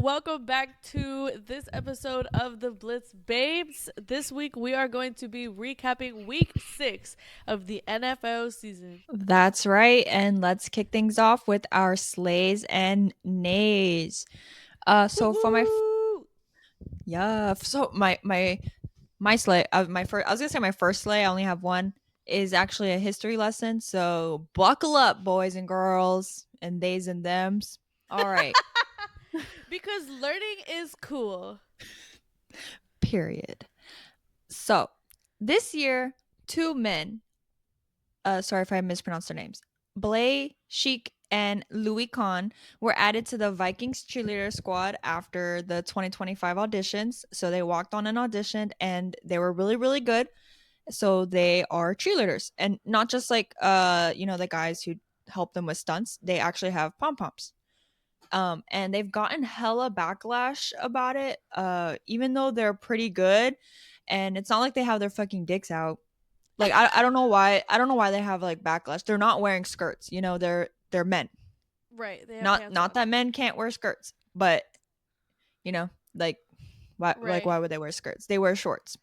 welcome back to this episode of the Blitz Babes. This week we are going to be recapping week 6 of the NFL season. That's right. And let's kick things off with our slays and nays. So for my Woo-hoo! yeah, so my slay, my first, I was gonna say my first slay. I only have one. Is actually a history lesson. So buckle up, boys and girls, and theys and thems. All right. Because learning is cool. Period. So this year, two men. Sorry if I mispronounced their names. Blay Sheik and Louis Kahn were added to the Vikings cheerleader squad after the 2025 auditions. So they walked on and auditioned and they were really, really good. So they are cheerleaders and not just like the guys who help them with stunts. They actually have pom poms. And they've gotten hella backlash about it. Even though they're pretty good, and it's not like they have their fucking dicks out. Like I don't know why they have like backlash. They're not wearing skirts. They're men. Right, they have Not pants not on. that men can't wear skirts, but like Right. why would they wear skirts? They wear shorts.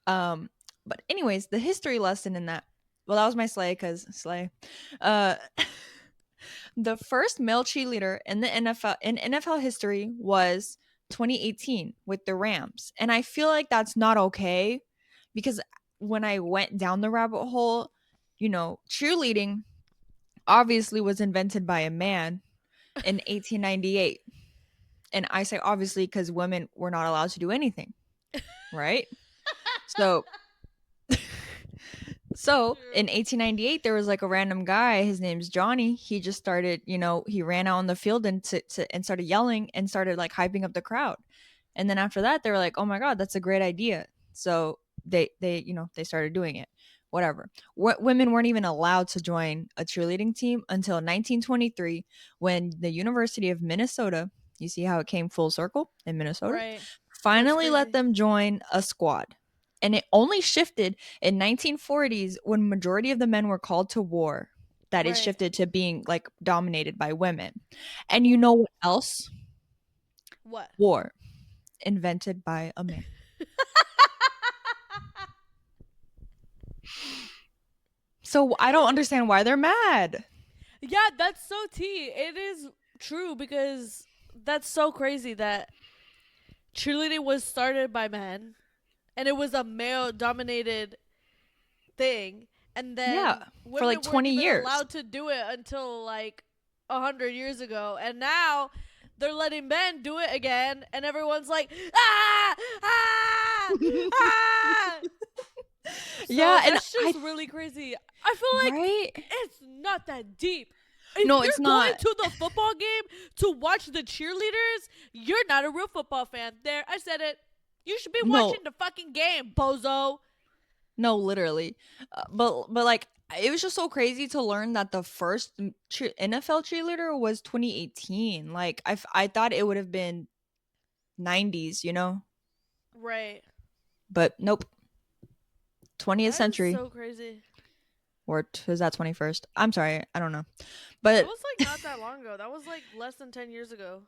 Um but anyways, the history lesson in that, well, that was my slay cuz slay. Uh the first male cheerleader in the NFL history was 2018 with the Rams. And I feel like that's not okay because when I went down the rabbit hole, cheerleading obviously was invented by a man in 1898. And I say obviously because women were not allowed to do anything, right? So in 1898, there was like a random guy. His name's Johnny. He just started, he ran out on the field and started yelling and started like hyping up the crowd. And then after that, they were like, "Oh my god, that's a great idea." So they started doing it. Whatever. Women weren't even allowed to join a cheerleading team until 1923, when the University of Minnesota, you see how it came full circle in Minnesota, Right. That's finally let crazy. them join a squad. And it only shifted in 1940s when majority of the men were called to war, that it Right. shifted to being like dominated by women. And you know what else? What? War invented by a man. So I don't understand why they're mad. Yeah, that's so tea. It is true because that's so crazy that cheerleading was started by men and it was a male dominated thing, and Yeah, then for like women weren't 20 even years. allowed to do it until like 100 years ago, and now they're letting men do it again, and everyone's like, ah, ah, ah. So Yeah, and that's just really crazy. I feel like right? it's not that deep. If No, it's you're going not. to the football game to watch the cheerleaders, you're not a real football fan. There, I said it. You should be No, watching the fucking game, bozo. no, literally. But like it was just so crazy to learn that the first NFL cheerleader was 2018. Like I thought it would have been 90s, Right. but nope. 20th That is century, so crazy. or is that 21st? I'm sorry, I don't know. That But was like not that long ago. That was like less than 10 years ago.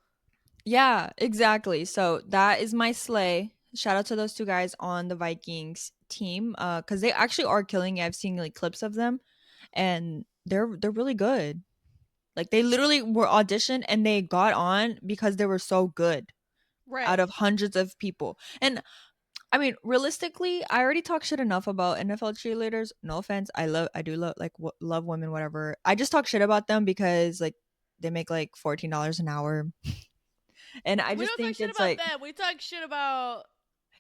yeah, exactly. So that is my slay. Shout out to those two guys on the Vikings team, cuz they actually are killing it. I've seen like clips of them and they're really good. Like they literally were auditioned and they got on because they were so good out Right. of hundreds of people. And I mean, realistically, I already talk shit enough about NFL cheerleaders. No offense, I do love like love women, whatever. I just talk shit about them because like they make like $14 an hour, and I We just don't talk think shit it's about like them. We talk shit about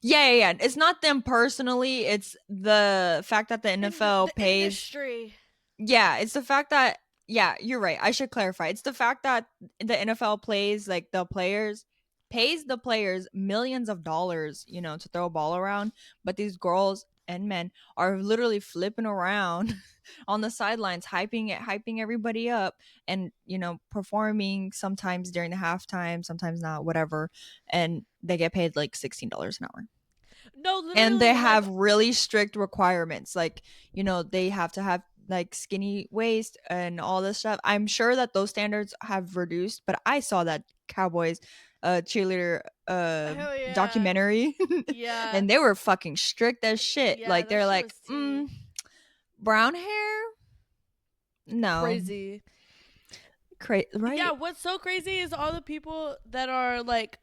yeah. It's not them personally. It's the fact that the NFL the pays. industry. Yeah, it's the fact that yeah, you're right. I should clarify. It's the fact that the NFL plays like the players pays the players millions of dollars, to throw a ball around, but these girls and men are literally flipping around on the sidelines, hyping everybody up and, performing sometimes during the halftime, sometimes not, whatever, and they get paid like $16 an hour. No, And they literally, like, have really strict requirements, like they have to have like skinny waist and all this stuff. I'm sure that those standards have reduced, but I saw that Cowboys cheerleader Hell yeah. documentary, Yeah. and they were fucking strict as shit. Yeah, Like that they're shit like, was tea. brown hair, no, Crazy. right? Yeah, what's so crazy is all the people that are like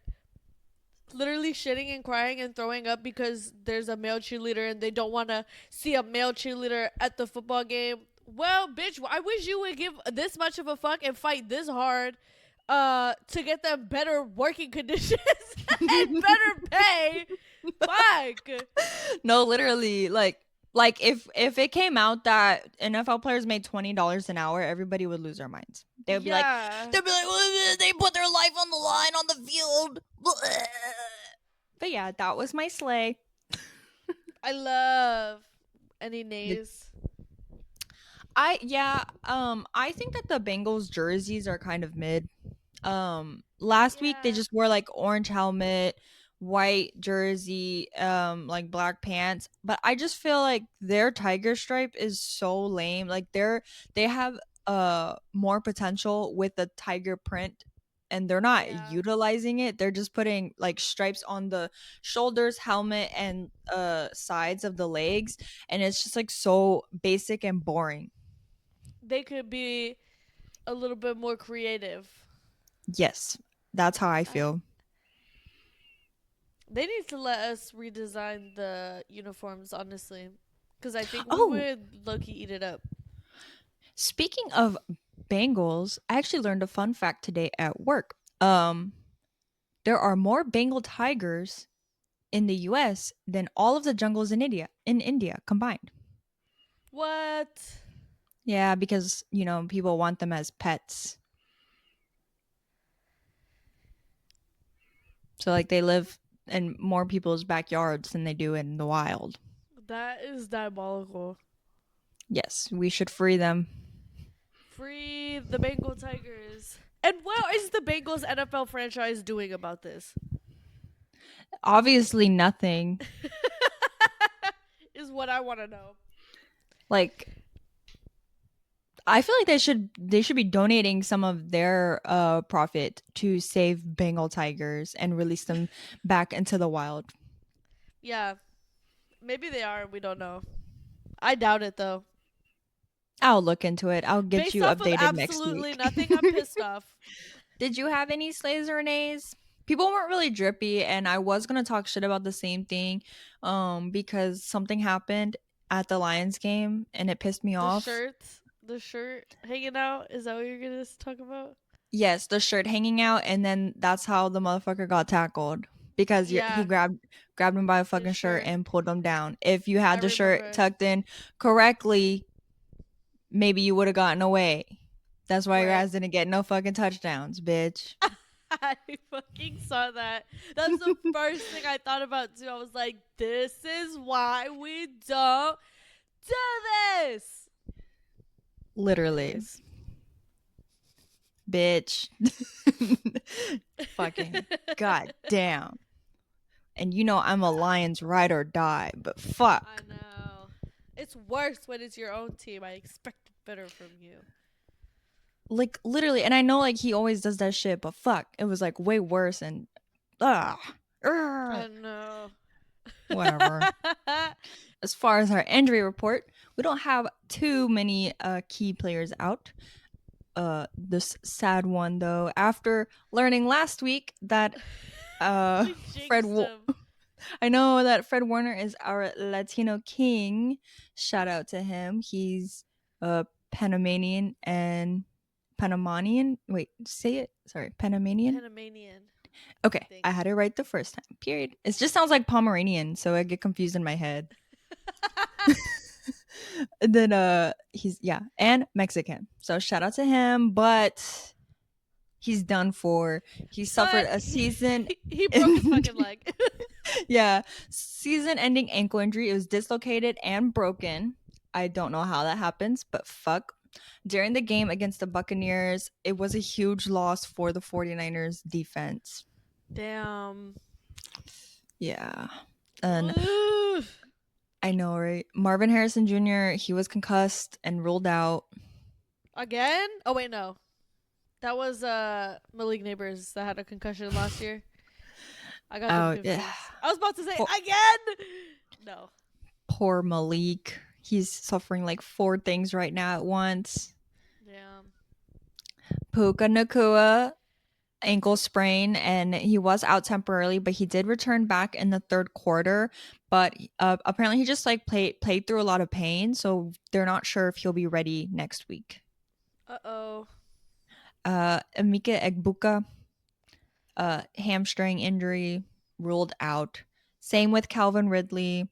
literally shitting and crying and throwing up because there's a male cheerleader and they don't want to see a male cheerleader at the football game. Well, bitch, I wish you would give this much of a fuck and fight this hard to get them better working conditions and better pay. Fuck. No, literally, like if it came out that NFL players made $20 an hour, everybody would lose their minds. Yeah. They'd be like, "Well, they put their life on the line on the field." But yeah, that was my sleigh. I love any The- nays. I think that the Bengals jerseys are kind of mid. Last week they Yeah. just wore like orange helmet, white jersey, like black pants, but I just feel like their tiger stripe is so lame. Like they have more potential with the tiger print, and they're not Yeah. utilizing it. They're just putting like stripes on the shoulders, helmet, and sides of the legs, and it's just like so basic and boring. They could be a little bit more creative. Yes, that's how I I, feel. they need to let us redesign the uniforms, honestly. Because I think we Oh, would low key eat it up. speaking of Bengals, I actually learned a fun fact today at work. There are more Bengal tigers in the US than all of the jungles in India combined. What? Yeah, because, people want them as pets. So like they live in more people's backyards than they do in the wild. That is diabolical. Yes, we should free them. Free the Bengal Tigers. And what is the Bengals NFL franchise doing about this? Obviously nothing. Is what I want to know. Like I feel like they should be donating some of their profit to save Bengal tigers and release them back into the wild. Yeah, maybe they are. We don't know. I doubt it though. I'll look into it. I'll get Based you off of updated next absolutely week. nothing, I'm pissed off. Did you have any slays or nays? People weren't really drippy, and I was gonna talk shit about the same thing, because something happened at the Lions game and it pissed me The off. shirt, the shirt hanging out. Is that what you're gonna talk about? Yes, the shirt hanging out, and then that's how the motherfucker got tackled because he Yeah, grabbed him by a his fucking shirt shirt. and pulled him down. If you I had the shirt remember. tucked in correctly, maybe you would have gotten away. That's why your Right. ass didn't get no fucking touchdowns, bitch. I fucking saw that. That's the first thing I thought about too. I was like, this is why we don't do this. Literally, Anyways. bitch. Fucking goddamn. And I'm a Lions ride or die, but fuck. I know. It's worse when it's your own team. I expect better from you. Like literally, and I know like he always does that shit, but fuck, it was like way worse and ah, I know. whatever. As far as our injury report, we don't have too many key players out. This sad one though, after learning last week that We Fred jinxed him. I know that Fred Warner is our Latino king. Shout out to him. He's Panamanian and Panamanian. Wait, say it. Sorry, Panamanian. Panamanian. Okay, Thing. I had it right the first time. Period. It just sounds like Pomeranian, so I get confused in my head. And then he's and Mexican. So shout out to him, but he's done for. He suffered a season. He broke his fucking leg. Season-ending ankle injury. It was dislocated and broken. I don't know how that happens, but fuck. During the game against the Buccaneers, it was a huge loss for the 49ers defense. Damn. Yeah. And Oof. I know, right? Marvin Harrison Jr., he was concussed and ruled out. Again? Oh, wait, no. That was Malik Neighbors that had a concussion last year. I got them Oh, yeah. confused. I was about to say Poor, again. No. poor Malik. He's suffering like 4 things right now at once. Yeah. Puka Nakua ankle sprain, and he was out temporarily, but he did return back in the third quarter. But apparently, he just like played through a lot of pain, so they're not sure if he'll be ready next week. Uh-oh. Emeka Egbuka, hamstring injury, ruled out. Same with Calvin Ridley,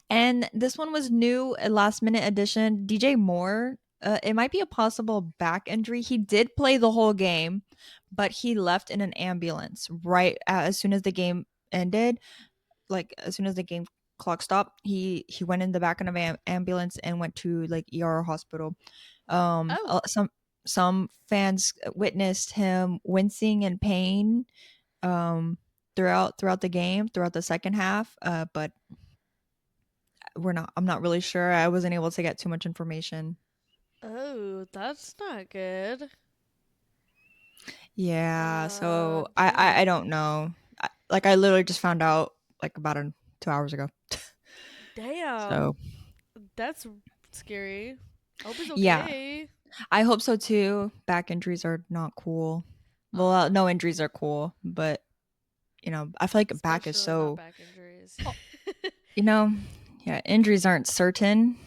and this one was new, a last minute addition. DJ Moore. It might be a possible back injury. He did play the whole game, but he left in an ambulance right as soon as the game ended. Like as soon as the game clock stopped, he went in the back of an ambulance and went to like ER hospital. Oh. Some fans witnessed him wincing in pain throughout the game, throughout the second half. But I'm not really sure. I wasn't able to get too much information. Oh, that's not good. Yeah, so I Damn. don't know. I literally just found out like about 2 hours ago. Damn. So That's scary. I hope he's yeah, okay. I hope so too. Back injuries are not cool. Well, Uh, no injuries are cool, but I feel like back is especially not so, back injuries. you know, yeah, injuries aren't certain,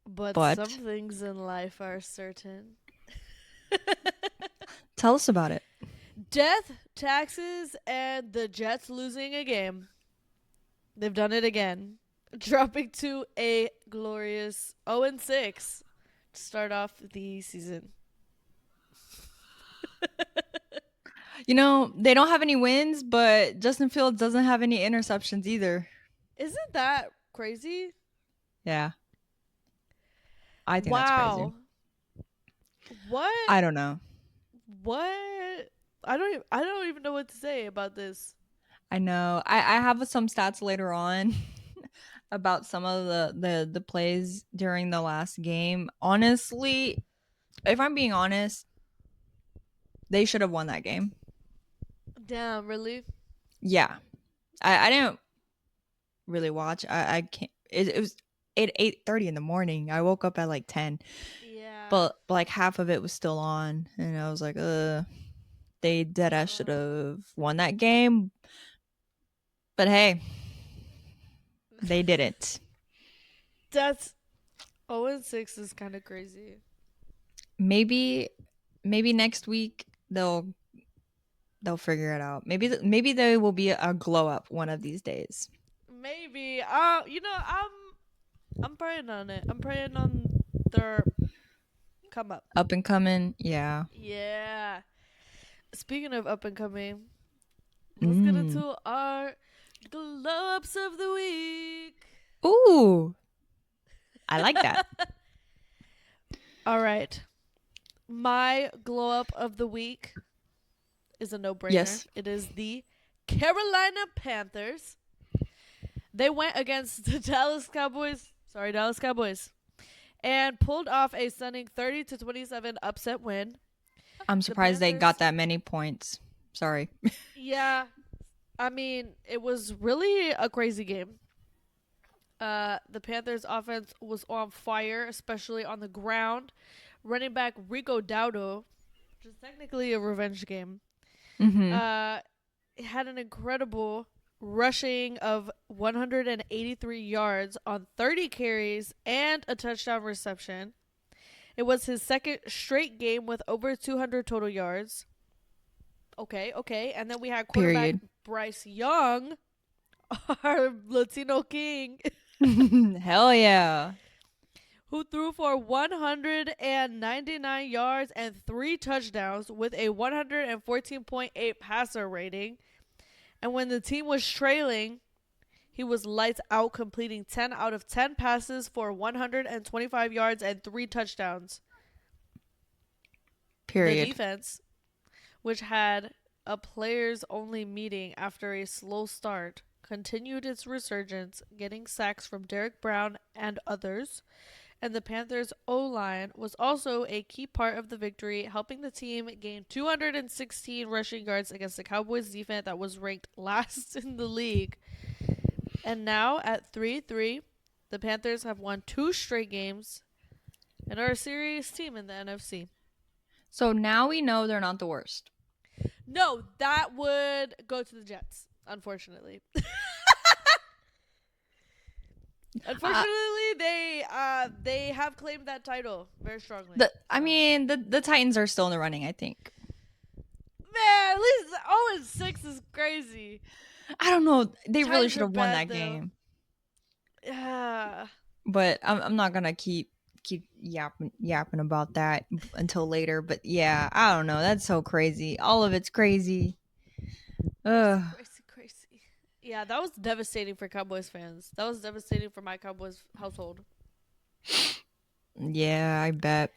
But some but things in life are certain. tell us about it. Death, taxes, and the Jets losing a game. They've done it again, dropping to a glorious 0-6 to start off the season. They don't have any wins, but Justin Fields doesn't have any interceptions either. Isn't that crazy? Yeah, I think that's crazy. Wow. What? I don't know. What? I don't even know what to say about this. I know. I have some stats later on about some of the plays during the last game. Honestly, if I'm being honest, they should have won that game. Damn, really? Yeah. I didn't really watch. I can't. It was 8:30 in the morning. I woke up at like 10, Yeah. but like half of it was still on, and I was like, they dead ass should have won that game. But hey, they didn't. That's 0-6 is kind of crazy. Maybe next week they'll figure it out. Maybe they will be a glow up one of these days. Maybe. I'm praying on it. I'm praying on their come up. Up and coming, yeah. Yeah. Speaking of up and coming, let's get Mm. into our glow ups of the week. Ooh, I like that. All right. My glow up of the week is a no brainer. Yes. It is the Carolina Panthers. They went against the Dallas Cowboys. Sorry, Dallas Cowboys. And pulled off a stunning 30-27 upset win. I'm The surprised they Panthers, got that many points. Sorry. yeah, I mean, it was really a crazy game. The Panthers offense was on fire, especially on the ground. Running back Rico Dowdo, which is technically a revenge game, Mm-hmm. had an incredible rushing of 183 yards on 30 carries and a touchdown reception. It was his second straight game with over 200 total yards. Okay. And then we had quarterback Period. Bryce Young, our Latino king, Hell yeah. who threw for 199 yards and 3 touchdowns with a 114.8 passer rating. And when the team was trailing, he was lights out, completing 10 out of 10 passes for 125 yards and 3 touchdowns. The Period. defense, which had a players only meeting after a slow start, continued its resurgence, getting sacks from Derek Brown and others, And the Panthers' O-line was also a key part of the victory, helping the team gain 216 rushing yards against the Cowboys defense that was ranked last in the league. And now at 3-3, the Panthers have won 2 straight games and are a serious team in the NFC. So now we know they're not the worst. No, that would go to the Jets, unfortunately. Unfortunately, they have claimed that title very strongly. The Titans are still in the running, I think. Man, at least 0-6 is crazy. I don't know. They really Titans should are have won bad, that though. game. Yeah. But I'm not gonna keep yapping about that until later. But yeah, I don't know. That's so crazy. All of it's crazy. Ugh. Crazy. Yeah, that was devastating for Cowboys fans. That was devastating for my Cowboys household. Yeah, I bet.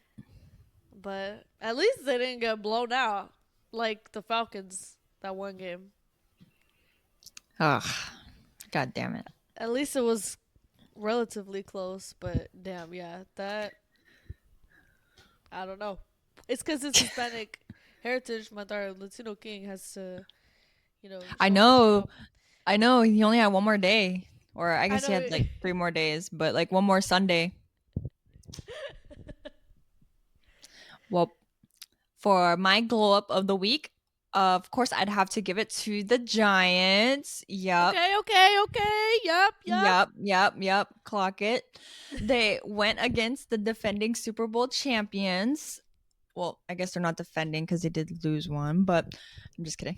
But at least they didn't get blown out like the Falcons that one game. Ugh. God damn it. At least it was relatively close, but damn, yeah, that I don't know. It's because it's Hispanic Heritage Month. Our Latino King has to, I know. I know. He only had one more day. Or I guess he had like 3 more days, but like one more Sunday. Well, for my glow up of the week, of course, I'd have to give it to the Giants. Yup. Okay. Yep. Clock it. They went against the defending Super Bowl champions. Well, I guess they're not defending because they did lose one, but I'm just kidding.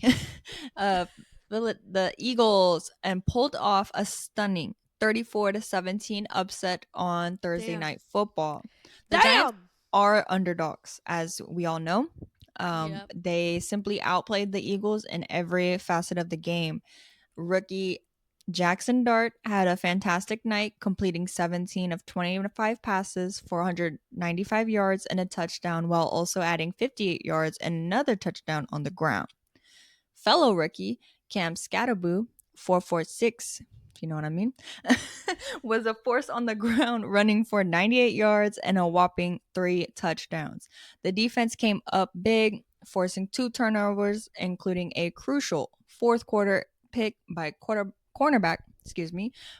The Eagles and pulled off a stunning 34-17 upset on Thursday Night Football. The Giants are underdogs, as we all know. They simply outplayed the Eagles in every facet of the game. Rookie Jackson Dart had a fantastic night, completing 17 of 25 passes for 195 yards and a touchdown, while also adding 58 yards and another touchdown on the ground. Fellow rookie Cam Scatterboo, 446, if you know what I mean, was a force on the ground, running for 98 yards and a whopping 3 touchdowns. The defense came up big, forcing 2 turnovers, including a crucial fourth quarter pick by cornerback,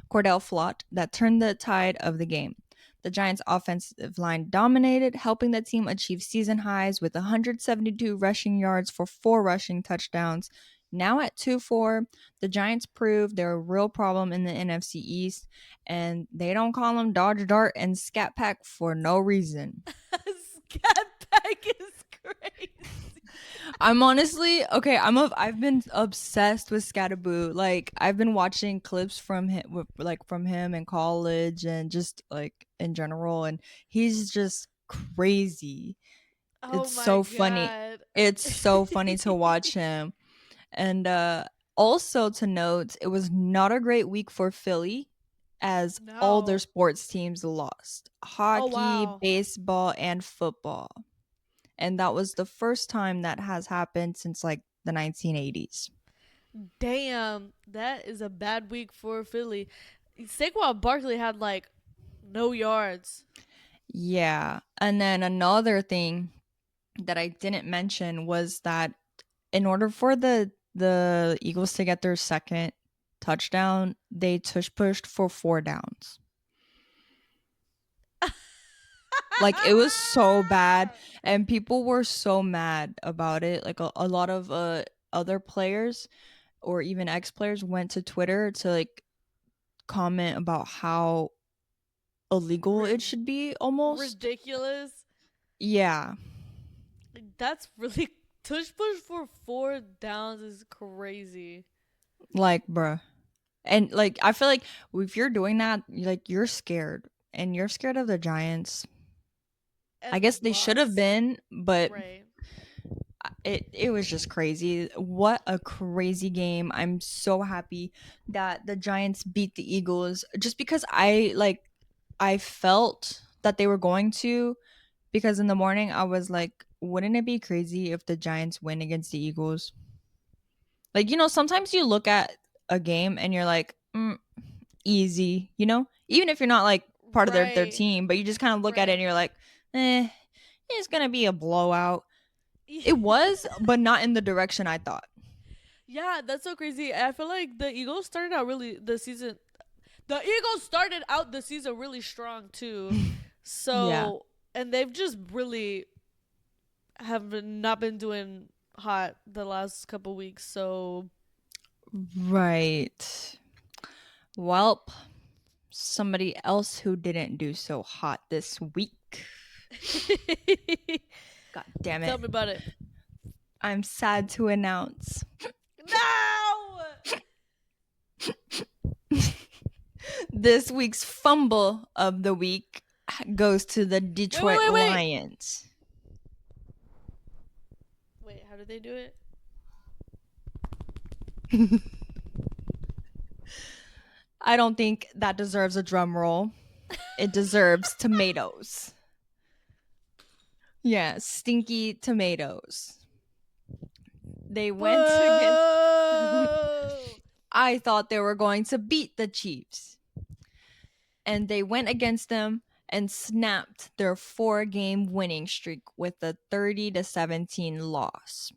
Cordell Flott, that turned the tide of the game. The Giants' offensive line dominated, helping the team achieve season highs with 172 rushing yards for 4 rushing touchdowns. Now at 2-4, the Giants proved they're a real problem in the NFC East, and they don't call them Dodge Dart and Scat Pack for no reason. Scat Pack is crazy. I'm honestly I've been obsessed with Scatterboo. Like, I've been watching clips from him in college and just like in general, and he's just crazy. It's so funny. It's so funny to watch him. And also to note, it was not a great week for Philly, as all their sports teams lost. Hockey, baseball, and football. And that was the first time that has happened since like the 1980s. Damn, that is a bad week for Philly. Saquon Barkley had like no yards. Yeah. And then another thing that I didn't mention was that in order for the Eagles to get their second touchdown, they pushed for 4 downs. Like, it was so bad, and people were so mad about it. Like, a lot of other players or even ex-players went to Twitter to like comment about how illegal it should be, almost ridiculous. Yeah, that's really push for 4 downs is crazy. Like, bruh. And like, I feel like if you're doing that, like, you're scared, and you're scared of the Giants. And I guess they should have been, but it was just crazy. What a crazy game. I'm so happy that the Giants beat the Eagles, just because I felt that they were going to, because in the morning I was like, wouldn't it be crazy if the Giants win against the Eagles? Like, sometimes you look at a game and you're like, easy, even if you're not like part of their Right. team, but you just kind of look at it and Right. you're like, it's gonna be a blowout. It was, but not in the direction I thought. Yeah, that's so crazy. I feel like the Eagles started out really the season. The Eagles started out the season really strong too. Yeah. So, and they've just really not been doing hot the last couple weeks. So, Right. Welp, somebody else who didn't do so hot this week. God damn tell it. me about it. I'm sad to announce No. this week's fumble of the week goes to the Wait, wait, Detroit wait, wait. Lions. Wait, how did they do it? I don't think that deserves a drum roll. It deserves tomatoes. Yeah, stinky tomatoes. They went against. Boo! I thought they were going to beat the Chiefs. And they went against them and snapped their 4-game winning streak with a 30-17 loss.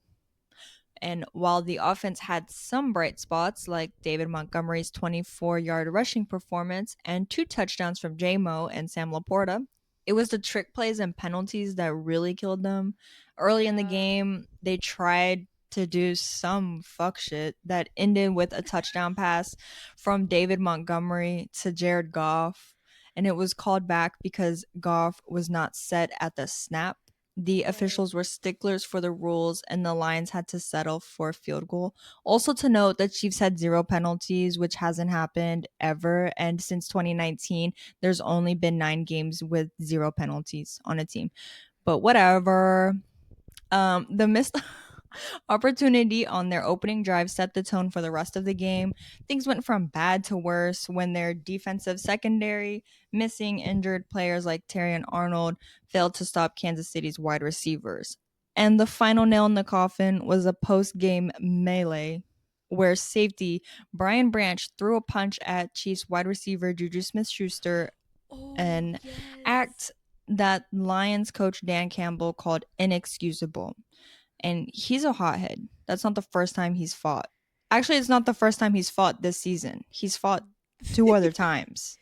And while the offense had some bright spots, like David Montgomery's 24-yard rushing performance and 2 touchdowns from J-Mo and Sam Laporta, it was the trick plays and penalties that really killed them. Early in the Yeah. game, they tried to do some fuck shit that ended with a touchdown pass from David Montgomery to Jared Goff. And it was called back because Goff was not set at the snap. The Right. officials were sticklers for the rules, and the Lions had to settle for a field goal. Also, to note, the Chiefs had 0 penalties, which hasn't happened ever. And since 2019, there's only been 9 games with 0 penalties on a team. But whatever. The missed opportunity on their opening drive set the tone for the rest of the game. Things went from bad to worse when their defensive secondary, missing injured players like Terry and Arnold, failed to stop Kansas City's wide receivers. And the final nail in the coffin was a post game melee where safety Brian Branch threw a punch at Chiefs wide receiver Juju Smith Schuster, Oh an yes. act that Lions coach Dan Campbell called inexcusable. And he's a hothead. That's not the first time he's fought. Actually, it's not the first time he's fought this season. He's fought 2 other times.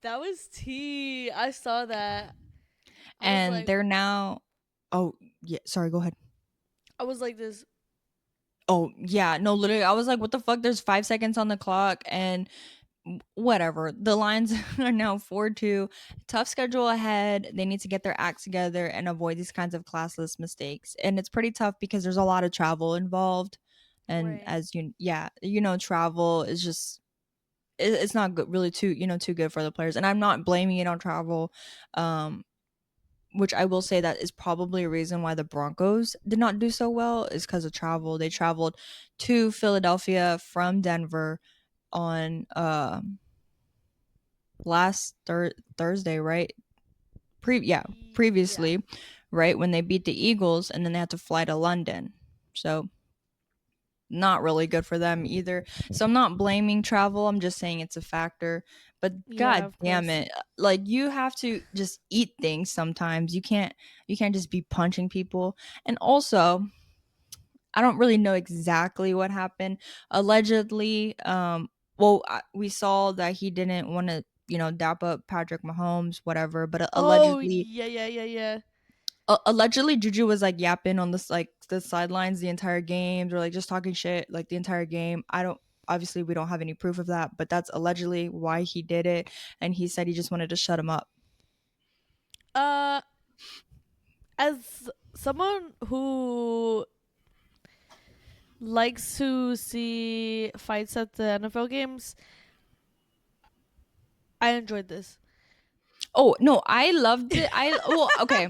That was tea. I saw that. I was And like, they're now. Oh, yeah. Sorry, go ahead. I was like this. Oh, yeah. No, literally, I was like, what the fuck? There's 5 seconds on the clock. And whatever. The Lions are now 4-2. Tough schedule ahead. They need to get their acts together and avoid these kinds of classless mistakes. And it's pretty tough because there's a lot of travel involved. And Right. as travel is just it's not good, really too good for the players. And I'm not blaming it on travel. Which I will say that is probably a reason why the Broncos did not do so well is because of travel. They traveled to Philadelphia from Denver on last Thursday, right? Yeah. Previously, right, when they beat the Eagles, and then they had to fly to London. So not really good for them either. So I'm not blaming travel. I'm just saying it's a factor. But Yeah, god of damn course. it. Like you have to just eat things sometimes. You can't just be punching people. And also, I don't really know exactly what happened. Allegedly, we saw that he didn't want to, dap up Patrick Mahomes, whatever. But Oh yeah, yeah, yeah, yeah. allegedly Juju was like yapping on this like the sidelines the entire game, or like just talking shit like the entire game. I don't Obviously we don't have any proof of that, but that's allegedly why he did it, and he said he just wanted to shut him up. Uh, as someone who likes to see fights at the NFL games, I enjoyed this. Oh no, I loved it. Okay.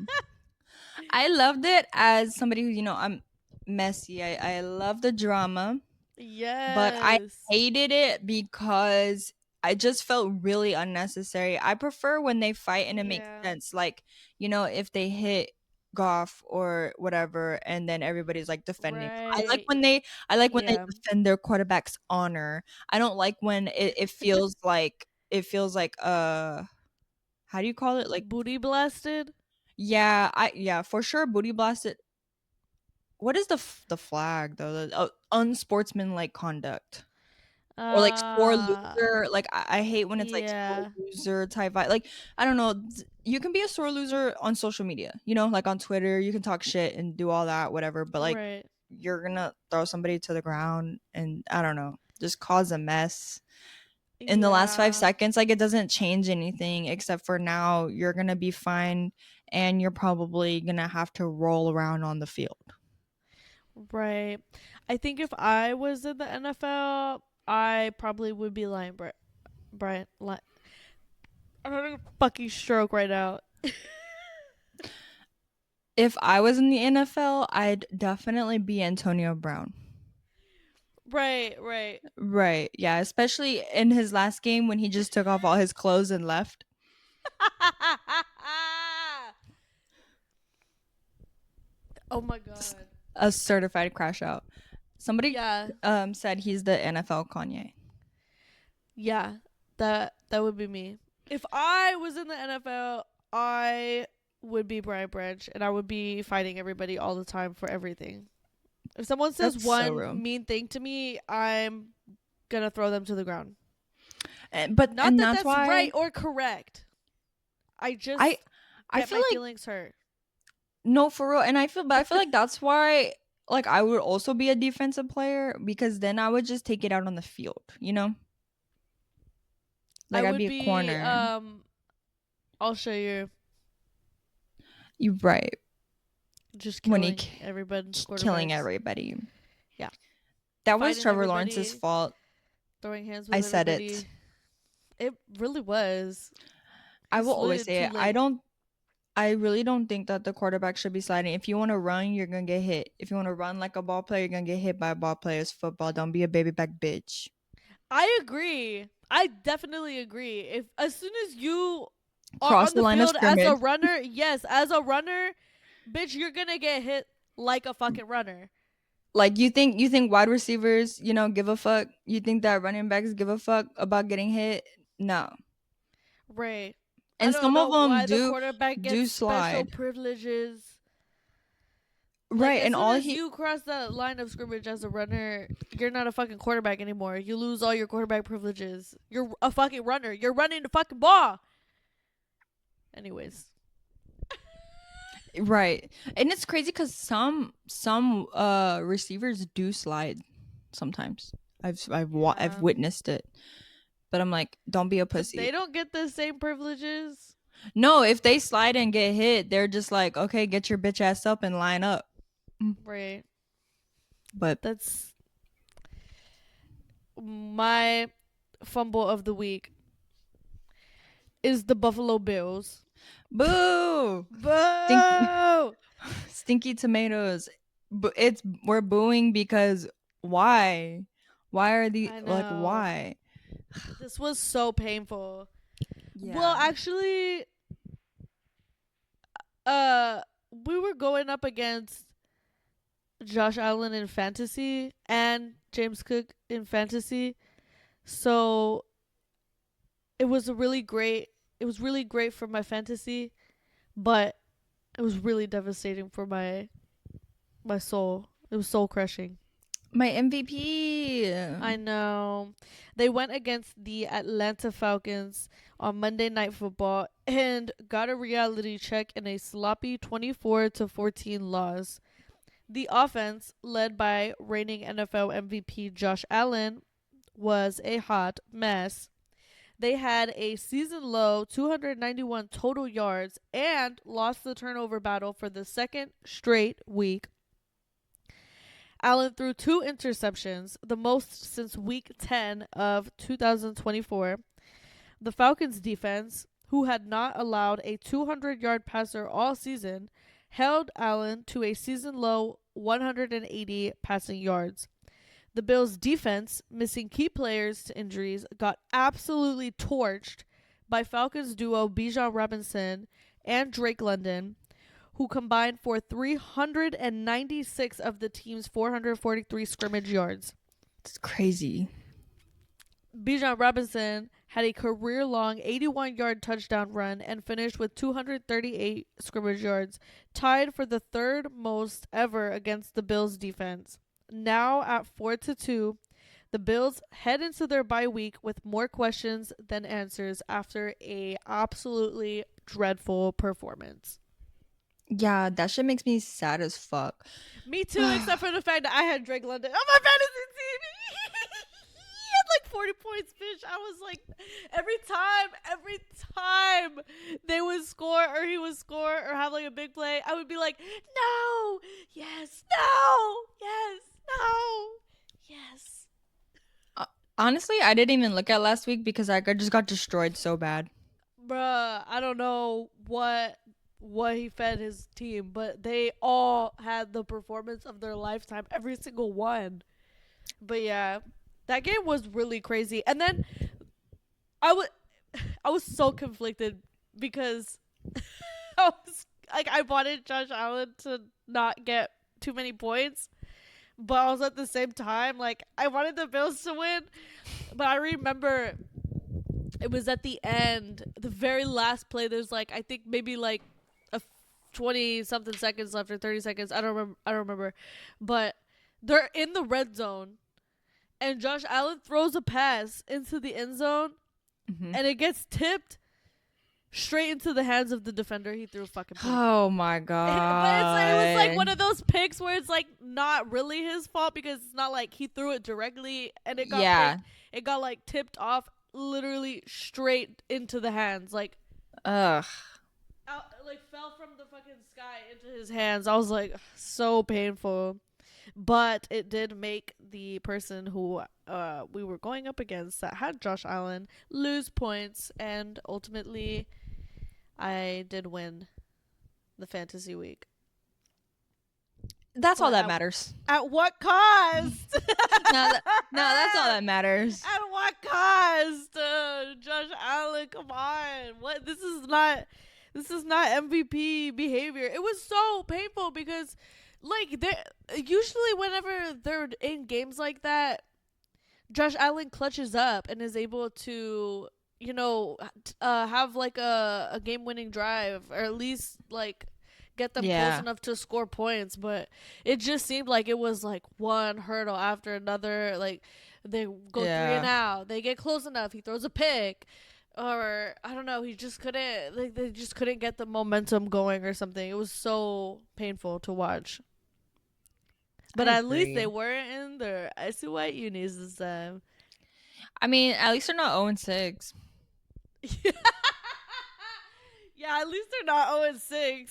I loved it as somebody who, I'm messy. I love the drama. But I Yes. hated it because I just felt really unnecessary. I prefer when they fight and it makes Yeah. sense. Like, if they hit Goff or whatever and then everybody's like defending. Right. I like when they Yeah. defend their quarterback's honor. I don't like when it feels like how do you call it? Like, Booty blasted. yeah, for sure, booty blasted. What is the flag though? Unsportsmanlike conduct. Or like sore Uh, loser. Like I hate when it's like sore yeah. loser type vibe. Like I don't know. You can be a sore loser on social media. You know, like on Twitter, you can talk shit and do all that, whatever. But like Right. you're gonna throw somebody to the ground and I don't know, just cause a mess in the last five Yeah. seconds. Like it doesn't change anything except for now you're gonna be fined and you're probably gonna have to roll around on the field. Right. I think if I was in the NFL, I probably would be lying, Brian. I'm having a fucking stroke right now. If I was in the NFL, I'd definitely be Antonio Brown. Right, right. Right. Yeah. Especially in his last game when he just took off all his clothes and left. Oh my god. A certified crash out. Somebody Yeah. said he's the NFL Kanye. Yeah. That would be me. If I was in the NFL, I would be Brian Branch and I would be fighting everybody all the time for everything. If someone says That's so one real. mean thing to me, I'm gonna throw them to the ground. But Not and that that's that's why right or correct. I just I get feel my like feelings hurt. no for real, and I feel like that's why like I would also be a defensive player because then I would just take it out on the field, you know? I Like I'd would be a be corner. I'll show you. You're right. Just When he killing everybody's killing quarterbacks. everybody. Yeah. That was Fighting Trevor Lawrence's everybody, fault. throwing hands I with said it. everybody. It really was. I He will slid always it say too it. late. I really don't think that the quarterback should be sliding. If you want to run, you're gonna get hit. If you want to run like a ball player, you're gonna get hit by a ball player. It's football. Don't be a baby back bitch. I agree. I definitely agree. If as soon as you are Cross on the the line of field as a scrimmage. runner, yes, as a runner, bitch, you're gonna get hit like a fucking runner. Like you think wide receivers, you know, give a fuck? You think that running backs give a fuck about getting hit? No. Right. I And don't some of know them why the quarterback do gets special slide. privileges. Like Right, as and soon all as he you cross that line of scrimmage as a runner, you're not a fucking quarterback anymore. You lose all your quarterback privileges. You're a fucking runner. You're running the fucking ball. Anyways. right. And it's crazy cuz some receivers do slide sometimes. I've Yeah. witnessed it. But I'm like, don't be a But pussy. they don't get the same privileges. No, if they slide and get hit, they're just like, okay, get your bitch ass up and line up. Right. But That's my fumble of the week is the Buffalo Bills. boo, Boo! stinky tomatoes. But we're booing because why? Why are the I like know. why? This was so painful. Yeah. Well, actually, uh, we were going up against Josh Allen in fantasy and James Cook in fantasy. So it was really great for my fantasy, but it was really devastating for my soul. It was soul crushing. My MVP. I know. They went against the Atlanta Falcons on Monday Night Football and got a reality check in a sloppy 24-14 loss. The offense, led by reigning NFL MVP Josh Allen, was a hot mess. They had a season low 291 total yards and lost the turnover battle for the second straight week. Allen threw 2 interceptions, the most since week 10 of 2024. The Falcons defense, who had not allowed a 200-yard passer all season, held Allen to a season low 180 passing yards. The Bills' defense, missing key players to injuries, got absolutely torched by Falcons duo Bijan Robinson and Drake London, who combined for 396 of the team's 443 scrimmage yards. It's crazy. Bijan Robinson had a career-long 81-yard touchdown run and finished with 238 scrimmage yards, tied for the third most ever against the Bills defense. Now at 4-2, the Bills head into their bye week with more questions than answers after a absolutely dreadful performance. Yeah, that shit makes me sad as fuck. Me too, except for the fact that I had Drake London on my fantasy team. He had like 40 points, bitch. I was like, every time they would score or he would score or have like a big play, I would be like, no, yes, no, yes, no, yes. Honestly, I didn't even look at last week because I just got destroyed so bad. Bruh, I don't know what he fed his team, but they all had the performance of their lifetime, every single one. But yeah, that game was really crazy. And then I was so conflicted because I wanted Josh Allen to not get too many points, but I was at the same time like I wanted the Bills to win. But I remember it was at the end, the very last play. There's like I think maybe like a 20 something seconds left or 30 seconds. I don't remember. But they're in the red zone and Josh Allen throws a pass into the end zone and it gets tipped straight into the hands of the defender. He threw a fucking pick. Oh my god. But it was like one of those picks where it's like not really his fault because it's not like he threw it directly and it got picked. It got like tipped off literally straight into the hands. Like ugh. Like fell from the fucking sky into his hands. I was like so painful. But it did make the person who we were going up against that had Josh Allen lose points, and ultimately I did win the fantasy week. That's all that matters. At what cost? No, that's all that matters. At what cost? Josh Allen, come on. What? This is not MVP behavior. It was so painful because like usually whenever they're in games like that, Josh Allen clutches up and is able to, have like a game-winning drive or at least like get them close enough to score points. But it just seemed like it was like one hurdle after another. Like they go 3 and out, they get close enough, he throws a pick, or I don't know, he just couldn't, like they just couldn't get the momentum going or something. It was so painful to watch. But at least they weren't in their icy white unis this time. I mean, at least they're not 0-6. Yeah, at least they're not 0-6.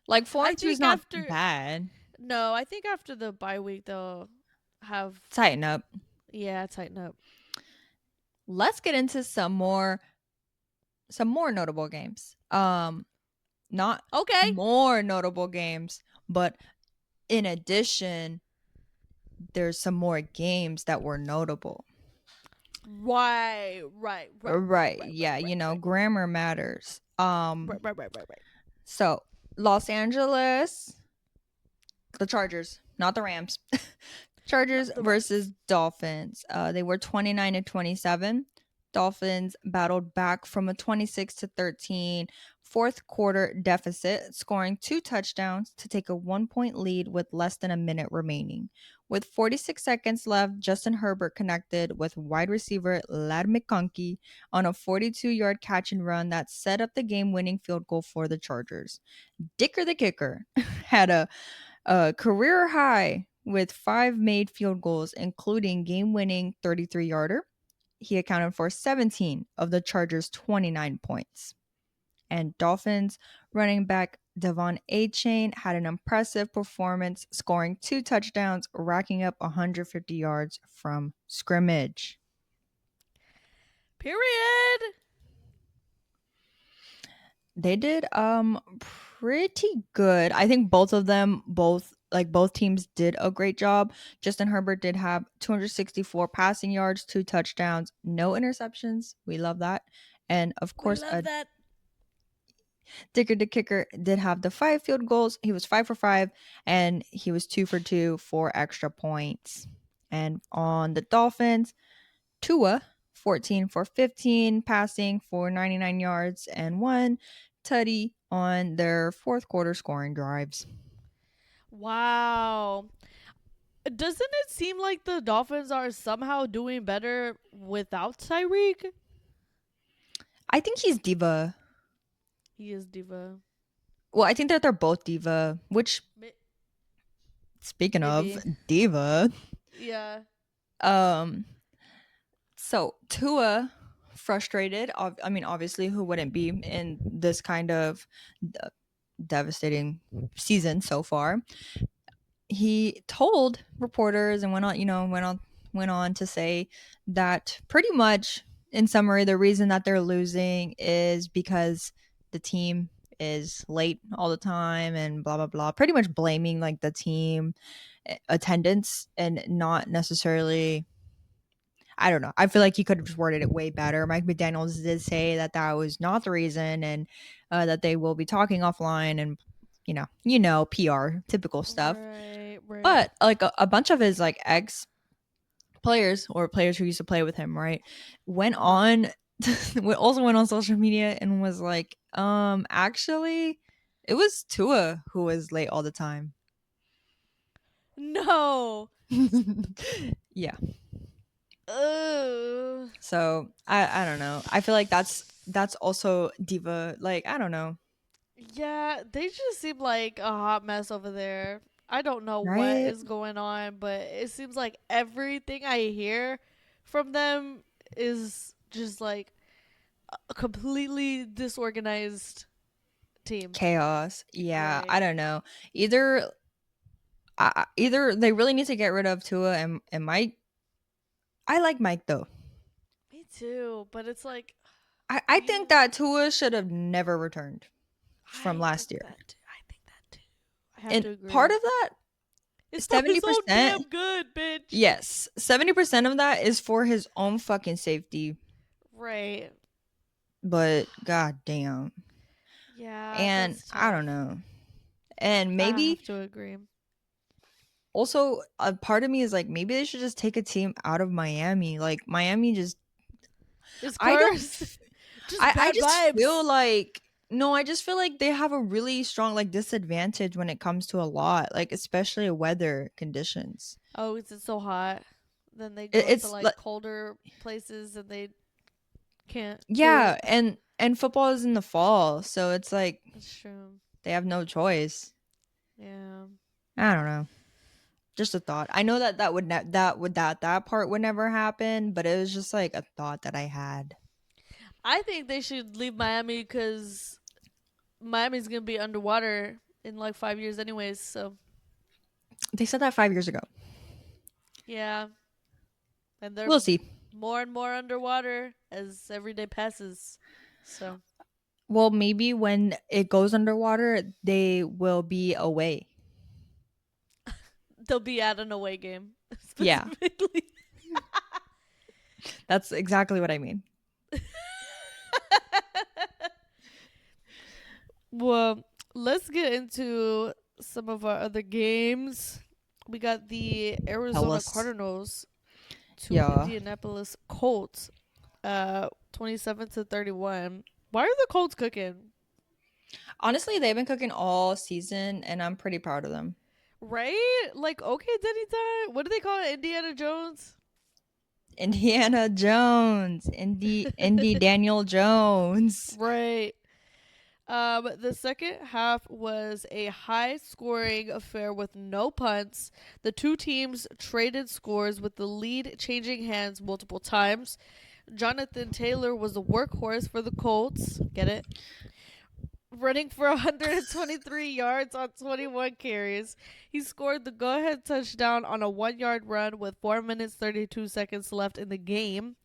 Like 4-2 is not bad. No, I think after the bye week they'll have tighten up. Yeah, tighten up. Let's get into some more notable games. Not more notable games, but in addition, there's some more games that were notable. Right. Yeah, grammar matters. Right. So, Los Angeles, the Chargers, not the Rams. Chargers versus Dolphins. They were 29-27. Dolphins battled back from a 26-13 fourth quarter deficit, scoring 2 touchdowns to take a 1-point lead with less than a minute remaining. With 46 seconds left, Justin Herbert connected with wide receiver Ladd McConkey on a 42-yard catch and run that set up the game-winning field goal for the Chargers. Dicker the kicker had a career high with 5 made field goals, including game-winning 33-yarder. He accounted for 17 of the Chargers' 29 points. And Dolphins running back Devon Achane had an impressive performance, scoring 2 touchdowns, racking up 150 yards from scrimmage. Period. They did pretty good. I think both teams did a great job. Justin Herbert did have 264 passing yards, 2 touchdowns, no interceptions. We love that. And of course, Dicker the kicker did have the 5 field goals. He was 5 for 5, and he was 2 for 2 for extra points. And on the Dolphins, Tua 14 for 15 passing for 99 yards and 1 tutty on their fourth quarter scoring drives. Wow. Doesn't it seem like the Dolphins are somehow doing better without Tyreek? I think he's diva. He is diva. Well, I think that they're both diva, which speaking of Maybe. diva, Yeah. um so Tua frustrated. I mean, obviously, who wouldn't be in this kind of devastating season so far? He told reporters and went on to say that pretty much, in summary, the reason that they're losing is because the team is late all the time and blah blah blah. Pretty much blaming like the team attendance and not necessarily. I don't know. I feel like he could have just worded it way better. Mike McDaniels did say that that was not the reason, and that they will be talking offline, and PR, typical stuff. Right. But like a bunch of his like ex players or players who used to play with him, right, went on, also went on social media and was like, actually, it was Tua who was late all the time. No. Yeah. Ugh. So I don't know. I feel like that's also diva. Like, I don't know. Yeah, they just seem like a hot mess over there. I don't know what Right? is going on, but it seems like everything I hear from them is just like a completely disorganized team. Chaos. Yeah, Right. I don't know. Either they really need to get rid of Tua and Mike. I like Mike though. Me too, but it's like I think that Tua should have never returned from last year. I think that too. I have And to agree. part of that, it's for his 70%. own damn good, bitch. Yes, 70% of that is for his own fucking safety. Right. But god damn. Yeah. And That's I tough. don't know. And I maybe have to agree. also a part of me is like, maybe they should just take a team out of Miami. Like, Miami just It's I don't cursed. Just I bad just vibes. feel like, no, I just feel like they have a really strong like disadvantage when it comes to a lot, like especially weather conditions. Oh, it's so hot. Then they go to It's like like, colder places and they can't do yeah, it. and football is in the fall, so it's like That's true. they have no choice. Yeah. I don't know. Just a thought. I know that that part would never happen, but it was just like a thought that I had. I think they should leave Miami because Miami's gonna be underwater in like 5 years, anyways. So They said that 5 years ago. yeah, and they're We'll see. more and more underwater as every day passes. So Well, maybe when it goes underwater, they will be away. they'll be at an away game Yeah, specifically. that's exactly what I mean. Well, let's get into some of our other games. We got the Arizona Ellis. Cardinals to Yeah. Indianapolis Colts, 27-31. Why are the Colts cooking? Honestly, they've been cooking all season, and I'm pretty proud of them. Right? Like, okay, Denny time. What do they call it? Indiana Jones? Indiana Jones, Indy Daniel Jones. Right. The second half was a high scoring affair with no punts. The two teams traded scores with the lead changing hands multiple times. Jonathan Taylor was the workhorse for the Colts. Get it? Running for 123 yards on 21 carries. He scored the go-ahead touchdown on a 1-yard run with 4 minutes 32 seconds left in the game.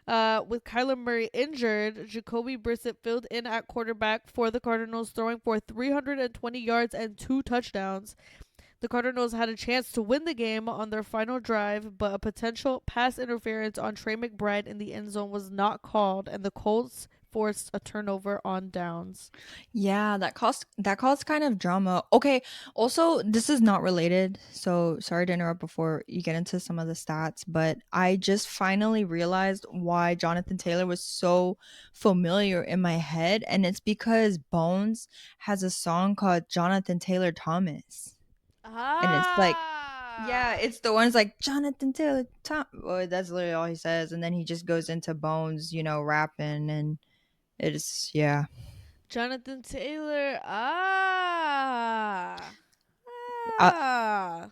With Kyler Murray injured, Jacoby Brissett filled in at quarterback for the Cardinals, throwing for 320 yards and 2 touchdowns. The Cardinals had a chance to win the game on their final drive, but a potential pass interference on Trey McBride in the end zone was not called, and the Colts forced a turnover on downs. Yeah, that caused kind of drama. Okay, also this is not related, so sorry to interrupt before you get into some of the stats, but I just finally realized why Jonathan Taylor was so familiar in my head, and it's because Bones has a song called Jonathan Taylor Thomas. And it's like, yeah, Ah, it's the one's like Jonathan Taylor Thomas. Well, that's literally all he says, and then he just goes into Bones, rapping, and it's yeah. Jonathan Taylor. Ah, Uh, ah.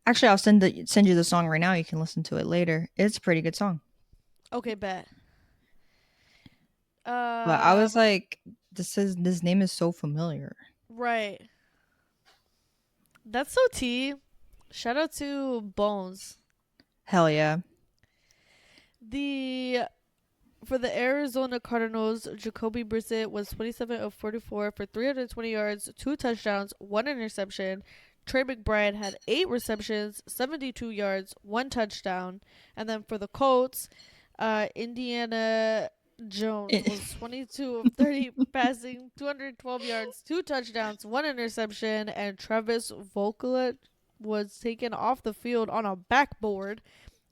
Actually, I'll send you the song right now. You can listen to it later. It's a pretty good song. Okay, bet. But I was Um, like, this name is so familiar. right. That's so T. Shout out to Bones. Hell yeah. The For the Arizona Cardinals, Jacoby Brissett was 27 of 44 for 320 yards, 2 touchdowns, 1 interception. Trey McBride had 8 receptions, 72 yards, 1 touchdown. And then for the Colts, Indiana Jones was 22 of 30 passing, 212 yards, 2 touchdowns, 1 interception. And Travis Vokolek was taken off the field on a backboard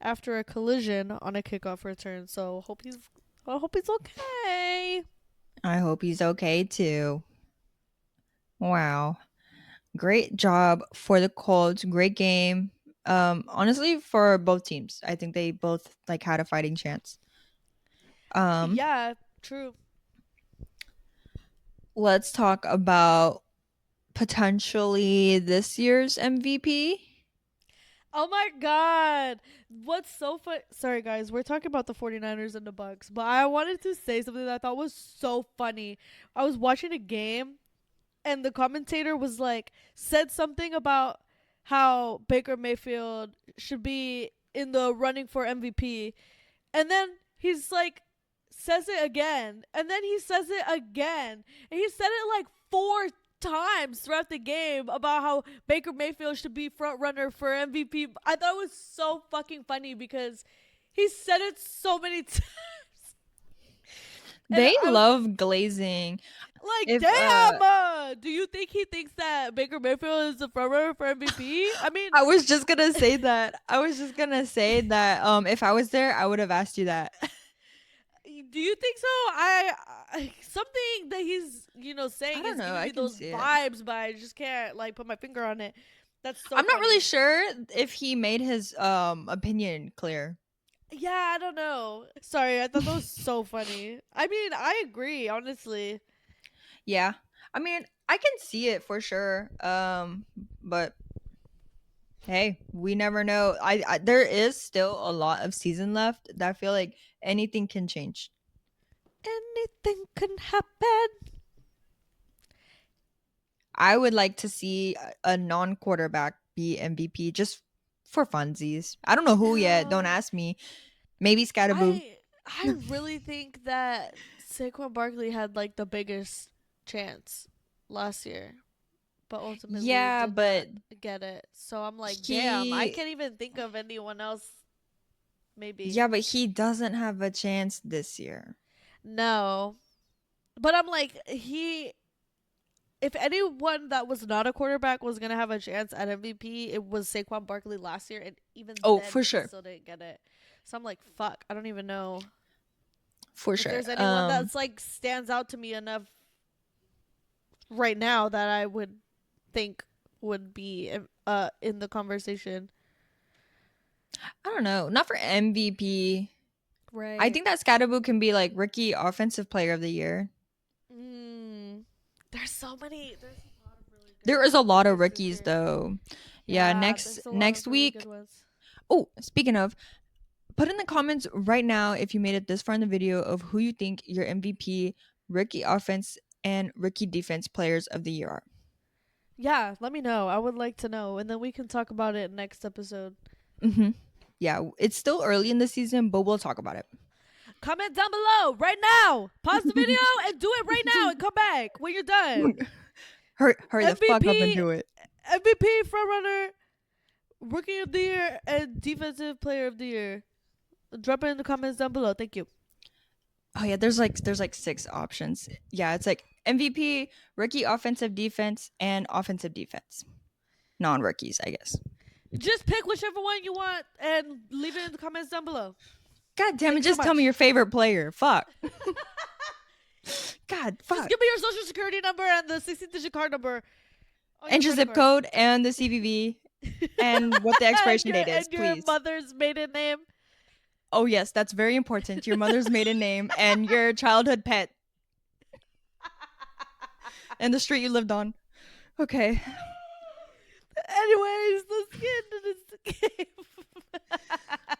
after a collision on a kickoff return. So I hope he's okay. I hope he's okay too. Wow. Great job for the Colts. Great game. Honestly, for both teams, I think they both like had a fighting chance. Um, Yeah, true. let's talk about potentially this year's MVP. Oh my god. What's so fun? Sorry guys, we're talking about the 49ers and the Bucks, but I wanted to say something that I thought was so funny. I was watching a game and the commentator was like said something about how Baker Mayfield should be in the running for MVP. And then he's like says it again. And then he says it again. And he said it like 4 times throughout the game about how Baker Mayfield should be front runner for MVP. I thought it was so fucking funny because he said it so many times. And They I'm love glazing. like, If damn, do you think he thinks that Baker Mayfield is the front runner for MVP? I mean, I was just gonna say that. I was just gonna say that if I was there, I would have asked you that. do you think so? Something that he's I saying don't is know. giving I me can those see it. vibes, but I just can't like put my finger on it. That's so I'm not really funny. sure if he made his opinion clear. Yeah, I don't know. Sorry, I thought that was so funny. I mean, I agree, honestly. Yeah. I mean, I can see it for sure. But hey, we never know. I there is still a lot of season left that I feel like anything can change. Anything can happen. I would like to see a non-quarterback be MVP just for funsies. I don't know who yet. Don't No, ask me. Maybe Scatterboo. I really think that Saquon Barkley had like the biggest chance last year, but ultimately Yeah, did not but get it. So I'm like, damn, I he can't even think of anyone else. Maybe yeah, but he doesn't have a chance this year. no, but I'm like he. If anyone that was not a quarterback was gonna have a chance at MVP, it was Saquon Barkley last year, and even Oh, then for he sure. still didn't get it. So I'm like, fuck, I don't even know For if sure. there's anyone that's like stands out to me enough right now that I would think would be in the conversation. I don't know. Not for MVP. I Right. think that Scatterboo can be like rookie offensive player of the year. Mm. There's so many. There's a lot of really There good is a lot of rookies this rookies year. though. Yeah, Yeah, next there's a lot of next really good week. ones. Oh, speaking of, put in the comments right now if you made it this far in the video of who you think your MVP, rookie offense, and rookie defense players of the year are. Yeah, let me know. I would like to know, and then we can talk about it next episode. Mm-hmm. Yeah, it's still early in the season, but we'll talk about it. Comment down below right now. Pause the video and do it right now and come back when you're done. Hurry the fuck up and MVP, do it. MVP frontrunner, rookie of the year, and defensive player of the year. Drop it in the comments down below. Thank you. Oh yeah, there's like 6 options. Yeah, it's like MVP, rookie offensive defense, and offensive defense. Non-rookies, I guess. Just pick whichever one you want and leave it in the comments down below. God damn Thank it, you so just tell me much. your favorite player. Fuck. God, Just fuck. give me your social security number and the 16-digit card number on And your your credit zip card. code and the CVV and what the expiration date is, And your please. mother's maiden name. Oh yes, that's very important. Your mother's maiden name and your childhood pet and the street you lived on. Okay. Anyways, let's get into this game.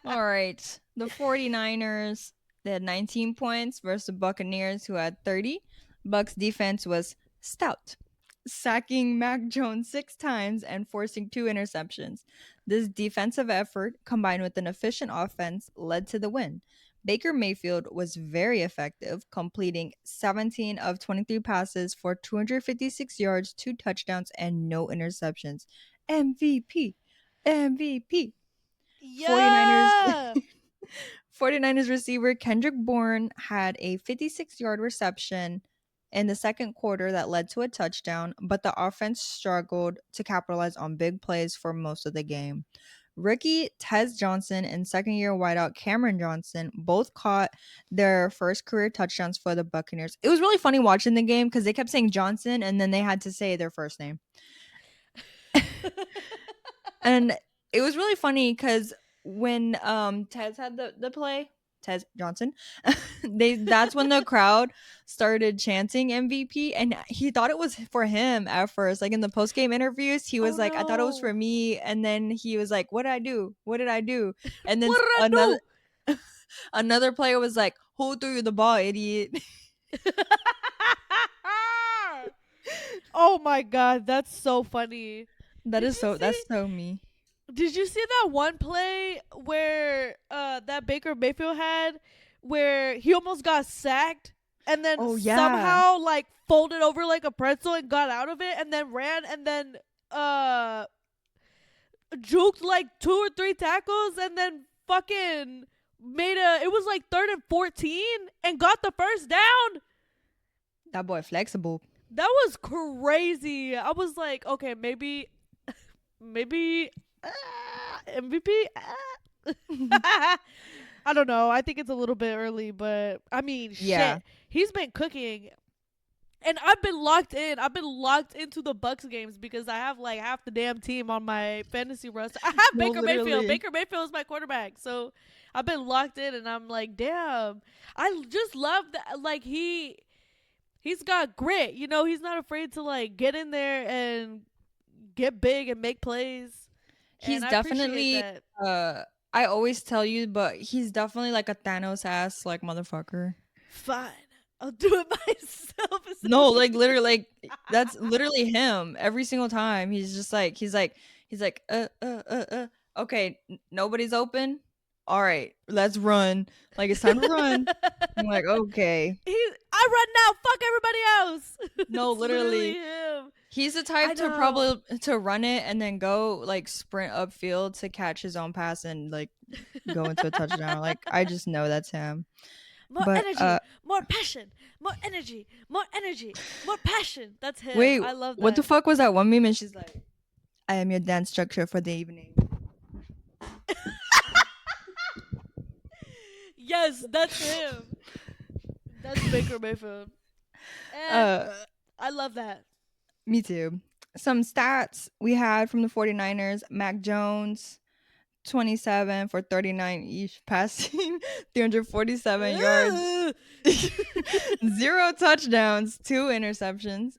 All right. The 49ers, they had 19 points versus the Buccaneers, who had 30. Bucks defense was stout, sacking Mac Jones 6 times and forcing 2 interceptions. This defensive effort, combined with an efficient offense, led to the win. Baker Mayfield was very effective, completing 17 of 23 passes for 256 yards, 2 touchdowns, and no interceptions. MVP. MVP. 49ers Yeah. 49ers receiver Kendrick Bourne had a 56-yard reception in the second quarter that led to a touchdown, but the offense struggled to capitalize on big plays for most of the game. Rookie Tez Johnson and second-year wideout Cameron Johnson both caught their first career touchdowns for the Buccaneers. It was really funny watching the game because they kept saying Johnson and then they had to say their first name. And it was really funny because when Tez had the play, Tez Johnson, that's when the crowd started chanting MVP, and he thought it was for him at first. Like in the post game interviews, he was Oh like, "I thought it was for no. me," and then he was like, "What did I do? What did I do?" And then What did I another do? another player was like, "Who threw you the ball, idiot?" Oh my god, that's so funny. That Did is you so. see That's so me. Did you see that one play where that Baker Mayfield had where he almost got sacked and then Oh yeah. somehow like folded over like a pretzel and got out of it and then ran and then uh juked like 2 or 3 tackles and then fucking made it was like 3rd and 14 and got the first down. That boy flexible. That was crazy. I was like, okay, maybe MVP. I don't know. I think it's a little bit early, but I mean, Yeah. shit. He's been cooking, and I've been locked in. I've been locked into the Bucks games because I have like half the damn team on my fantasy roster. I have No, Baker Mayfield. literally. Baker Mayfield is my quarterback, so I've been locked in, and I'm like, damn. I just love that. Like he's got grit. You know, he's not afraid to like get in there and get big and make plays. He's And I appreciate definitely that. I always tell you, but he's definitely like a Thanos ass like motherfucker. Fine. I'll do it myself. No, like literally that's literally him every single time. He's just like he's like okay, nobody's open. All right, let's run. Like it's time to run. I'm like, okay. I run now. Fuck everybody else. No, It's literally literally. him. He's the I type to know. probably to run it and then go like sprint upfield to catch his own pass and like go into a touchdown. Like I just know that's him. More But energy, more passion, more energy, more energy, more passion. That's him. wait, I love what the that. fuck was that one meme? And she's like, "I am your dance structure for the evening." Yes, that's him. That's Baker Mayfield. And Uh, I love that. me too. Some stats we had from the 49ers: Mac Jones, 27 for 39 each passing, 347 yards, Ugh. 0 touchdowns, 2 interceptions.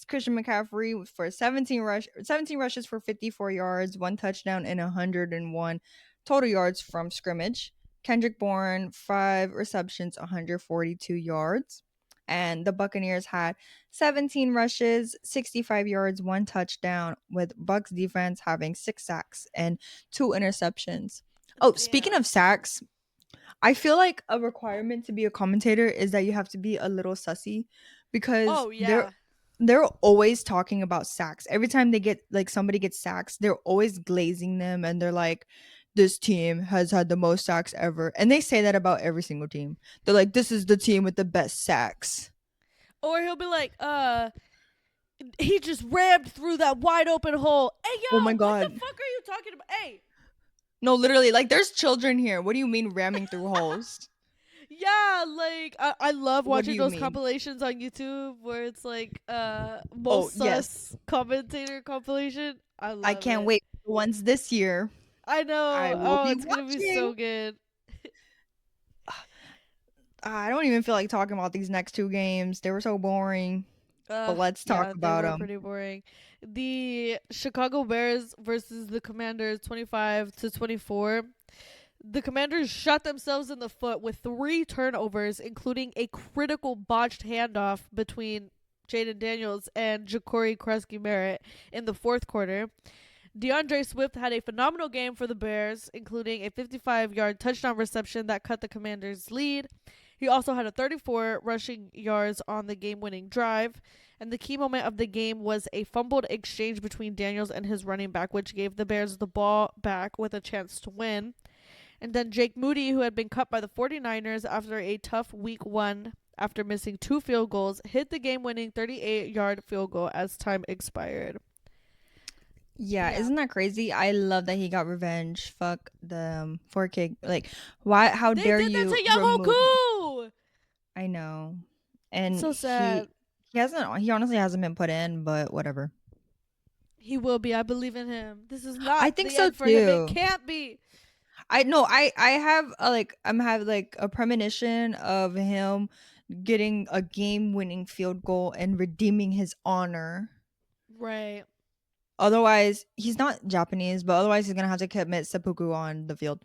Christian McCaffrey for 17 rushes for 54 yards, 1 touchdown, and 101 total yards from scrimmage. Kendrick Bourne, 5 receptions, 142 yards. And the Buccaneers had 17 rushes, 65 yards, 1 touchdown, with Bucks defense having 6 sacks and 2 interceptions. Oh, speaking Damn. of sacks, I feel like a requirement to be a commentator is that you have to be a little sussy because Oh they're yeah. they're always talking about sacks. Every time they get like somebody gets sacks, they're always glazing them and this team has had the most sacks ever. And they say that about every single team. They're like, this is the team with the best sacks. Or he'll be like, he just rammed through that wide open hole. Hey, Oh yo, my what the God. fuck are you talking about? Hey. No, literally, like, there's children here. What do you mean ramming through holes? Yeah, like I love What do watching you those mean? compilations on YouTube where it's like Oh, most yes. sus commentator compilation. I I love can't it. wait for the ones this year. I know. I will Oh, be it's gonna be watching. so good. I don't even feel like talking about these next two games. They were so boring. But let's talk Yeah, they about were them. pretty boring. The Chicago Bears versus the Commanders, 25-24. The Commanders shot themselves in the foot with 3 turnovers, including a critical botched handoff between Jaden Daniels and Ja'Cory Kresge-Merritt in the fourth quarter. DeAndre Swift had a phenomenal game for the Bears, including a 55-yard touchdown reception that cut the Commanders' lead. He also had a 34 rushing yards on the game-winning drive. And the key moment of the game was a fumbled exchange between Daniels and his running back, which gave the Bears the ball back with a chance to win. And then Jake Moody, who had been cut by the 49ers after a tough week 1 after missing 2 field goals, hit the game-winning 38-yard field goal as time expired. Yeah, Yeah. isn't that crazy? I love that he got revenge. Fuck the 4K. Like, why? How They dare did that you to Young remove? Hoku! I know, and So sad. he hasn't. He honestly hasn't been put in, but whatever. He will be. I believe in him. This is I not think the so end for him. It too. can't be. I know. I have have like a premonition of him getting a game-winning field goal and redeeming his honor. Right. Otherwise, he's not Japanese, but otherwise he's gonna have to commit seppuku on the field.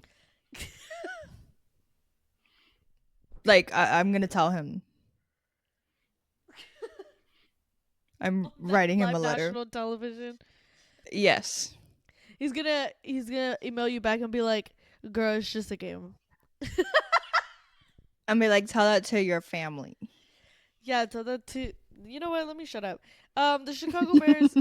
Like I'm gonna tell him. I'm writing him a Live letter. national television. Yes. He's gonna email you back and be like, "Girl, it's just a game." I mean, like, tell that to your family. Yeah, tell that to. You know what? Let me shut up. The Chicago Bears.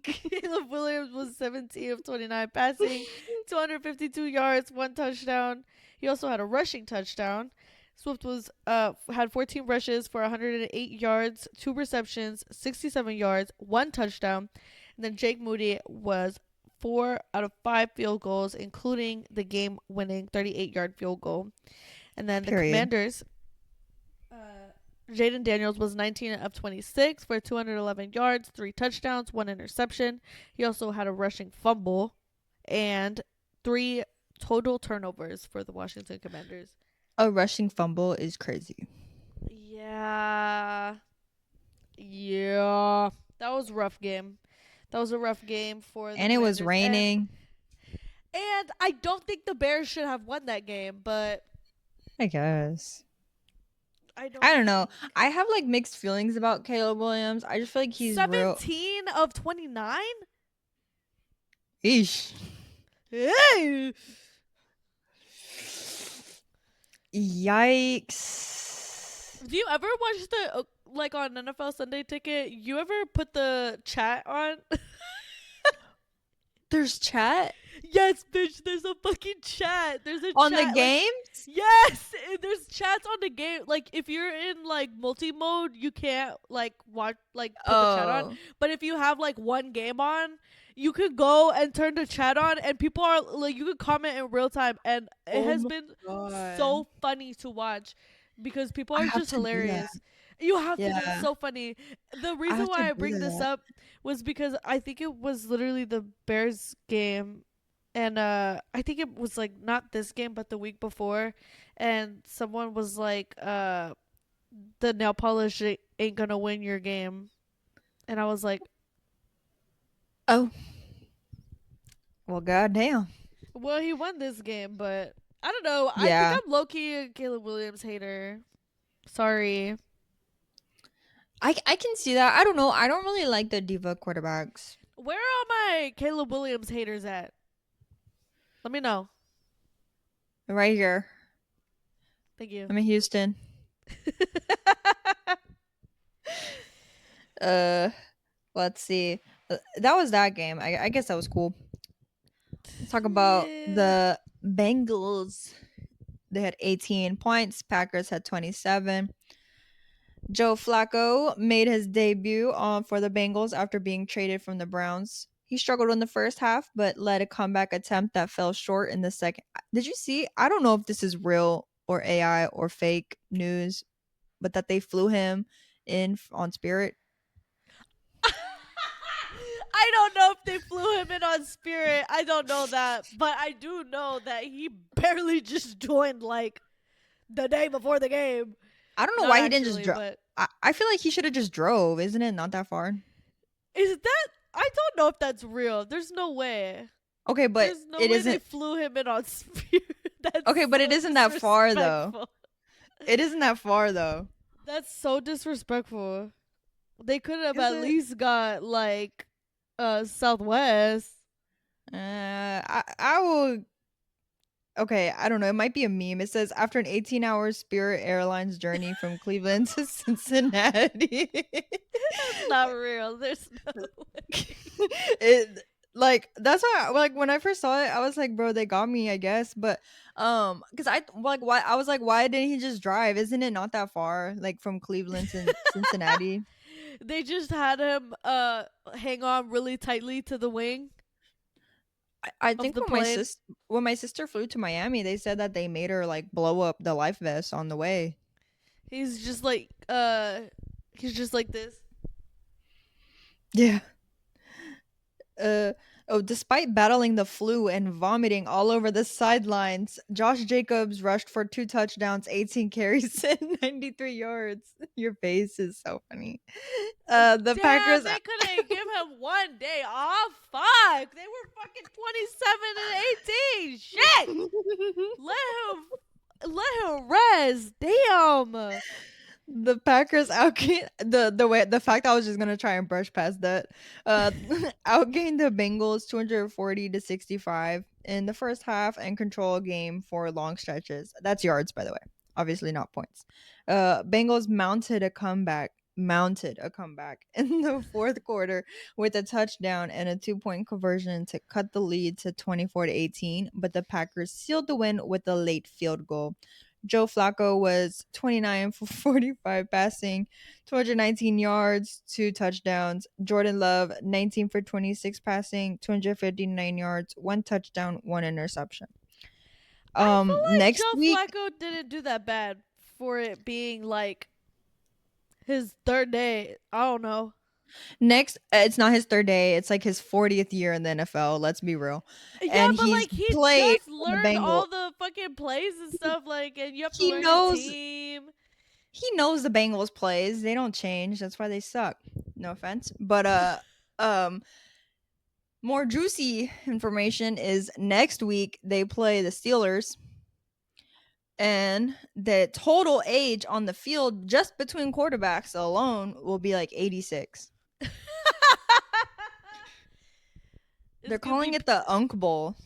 Caleb Williams was 17 of 29 passing, 252 yards, 1 touchdown. He also had a rushing touchdown. Swift was had 14 rushes for 108 yards, 2 receptions, 67 yards, 1 touchdown. And then Jake Moody was 4 out of 5 field goals, including the game-winning 38-yard field goal. And then the Period. Commanders, Jaden Daniels was 19 of 26 for 211 yards, 3 touchdowns, 1 interception. He also had a rushing fumble and 3 total turnovers for the Washington Commanders. A rushing fumble is crazy. Yeah. Yeah. That was a rough game. That was a rough game for the And it was Commanders. raining. And I don't think the Bears should have won that game, but I guess. I I don't know. I have like mixed feelings about Caleb Williams. I just feel like he's 17 of 29? Eesh. Hey! Yikes. Do you ever watch the like on NFL Sunday Ticket? You ever put the chat on? There's chat Yes, bitch. There's a fucking chat. There's a on chat, the like, games? yes, there's chats on the game. Like if you're in like multi mode, you can't like watch like put the chat on. Oh. But if you have like one game on, you could go and turn the chat on, and people are like, you could comment in real time, and it has been so funny to watch because people I are have just to do hilarious. that. You have to. Yeah. It's so funny. The I reason have to why I do bring this that. up was because I think it was literally the Bears game, and I think it was like not this game but the week before, and someone was like the nail polish ain't gonna win your game, and I was like, Oh. Well, goddamn. well, he won this game, but I don't know. I think Yeah. I'm low-key a Caleb Williams hater. Sorry. I can see that. I don't know. I don't really like the diva quarterbacks. Where are all my Caleb Williams haters at? Let me know. Right here. Thank you. I'm in Houston. Let's see. That was that game. I guess that was cool. Let's talk about the Bengals, they had 18 points. Packers had 27. Joe Flacco made his debut for the Bengals after being traded from the Browns. He struggled in the first half, but led a comeback attempt that fell short in the second. Did you see? I don't know if this is real or AI or fake news, but that they flew him in on Spirit. I don't know if they flew him in on Spirit. I don't know that, but I do know that he barely just joined like the day before the game. I don't know Not why he didn't just actually, drive. but I feel like he should have just drove. Isn't it not that far? is that? I don't know if that's real. There's no way. Okay, but There's no it way they isn't. flew him in on Spirit. That's Okay, but it so isn't that far though. disrespectful. It isn't that far though. That's so disrespectful. They could have Is at it? least got like Southwest. I will. Okay, I don't know. It might be a meme. It says after an 18-hour Spirit Airlines journey from Cleveland to Cincinnati. That's not real. There's no way. It like that's why like when I first saw it, I was like, bro, they got me, I guess. But because I like why I was like, why didn't he just drive? Isn't it not that far, like from Cleveland to Cincinnati? They just had him hang on really tightly to the wing I of think the plane. when my sister flew to Miami, they said that they made her like blow up the life vest on the way. He's just like this. Yeah. Despite battling the flu and vomiting all over the sidelines, Josh Jacobs rushed for 2 touchdowns, 18 carries, and 93 yards. Your face is so funny. The Damn, Packers. they couldn't give him one day off. Fuck. They were fucking 27 and 18. Shit. Let him rest. Damn. The Packers outgained the fact I was just gonna try and brush past that. Outgained the Bengals 240-65 in the first half and control a game for long stretches. That's yards, by the way. Obviously not points. Bengals mounted a comeback in the fourth quarter with a touchdown and a 2-point conversion to cut the lead to 24-18, but the Packers sealed the win with a late field goal. Joe Flacco was 29 for 45 passing, 219 yards, 2 touchdowns. Jordan Love, 19 for 26 passing, 259 yards, 1 touchdown, 1 interception. I feel like Next Joe week, Flacco didn't do that bad for it being like his third day. I don't know. it's not his third day. It's like his 40th year in the NFL. Let's be real. Yeah, And but he's like he played just for the learned Bengals. all the fucking plays and stuff. Like, and you have to He learn the knows team. he knows the Bengals plays. They don't change. That's why they suck. No offense. But um more juicy information is next week they play the Steelers, and the total age on the field just between quarterbacks alone will be like 86. They're calling it the Unk Bowl.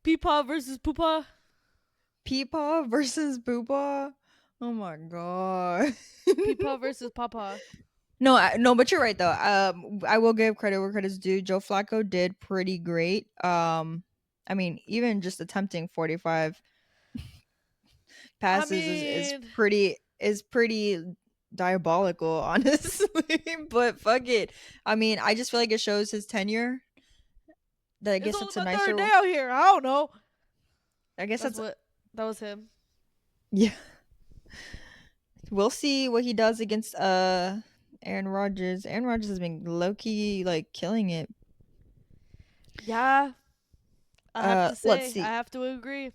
Peepaw versus Poopa. Peepaw versus Poopa. Oh my god. Peepaw versus Papa. No, but you're right though. I will give credit where credit's due. Joe Flacco did pretty great. I mean, even just attempting 45 passes is pretty diabolical, honestly. But fuck it. I mean, I just feel like it shows his tenure. That I guess It's it's only a my third nicer. day out here. I don't know. I guess That was him. yeah. We'll see what he does against Aaron Rodgers. Aaron Rodgers has been low key like killing it. Yeah. I have to say, Let's see. I have to agree.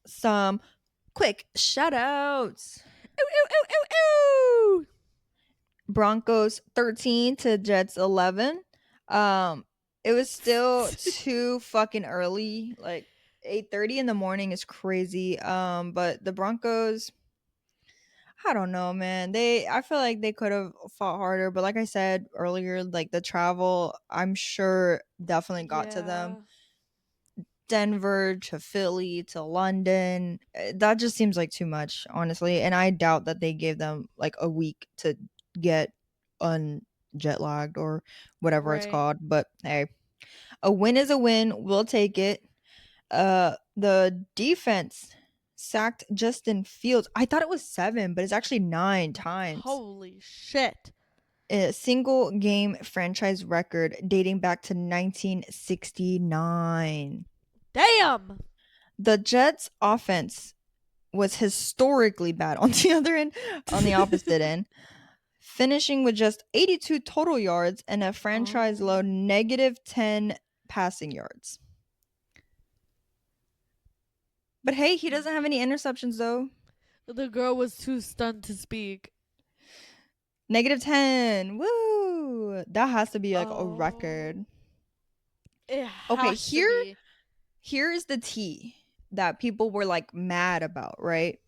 Some quick shout outs. Ooh, ooh, ooh, ooh, ooh. Broncos 13 to Jets 11. It was still too fucking early. Like 8:30 in the morning is crazy. But the Broncos, I don't know, man. I feel like they could have fought harder, but like I said earlier, like the travel, I'm sure definitely got to them. Yeah. Denver to Philly to London. That just seems like too much, honestly. And I doubt that they gave them like a week to get jet lagged or whatever it's Right. called. But hey. A win is a win. We'll take it. The defense sacked Justin Fields. I thought it was 7, but it's actually 9 times. Holy shit. A single game franchise record dating back to 1969. Damn. The Jets offense was historically bad on the other end, on the opposite end, finishing with just 82 total yards and a franchise low -10 passing yards. But hey, he doesn't have any interceptions though. The girl was too stunned to speak. -10. Woo! That has to be like a record. It has Okay, to be. here's the tea that people were like mad about, right?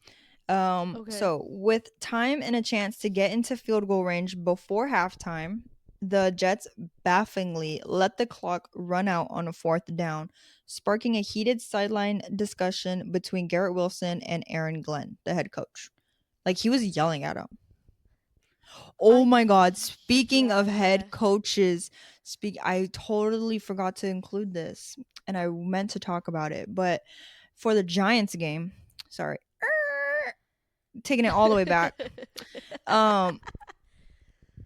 Okay. So with time and a chance to get into field goal range before halftime, the Jets bafflingly let the clock run out on a 4th down, sparking a heated sideline discussion between Garrett Wilson and Aaron Glenn, the head coach. Like he was yelling at him. Oh my god, speaking of head coaches, I totally forgot to include this and I meant to talk about it, but for the Giants game, sorry. Taking it all the way back.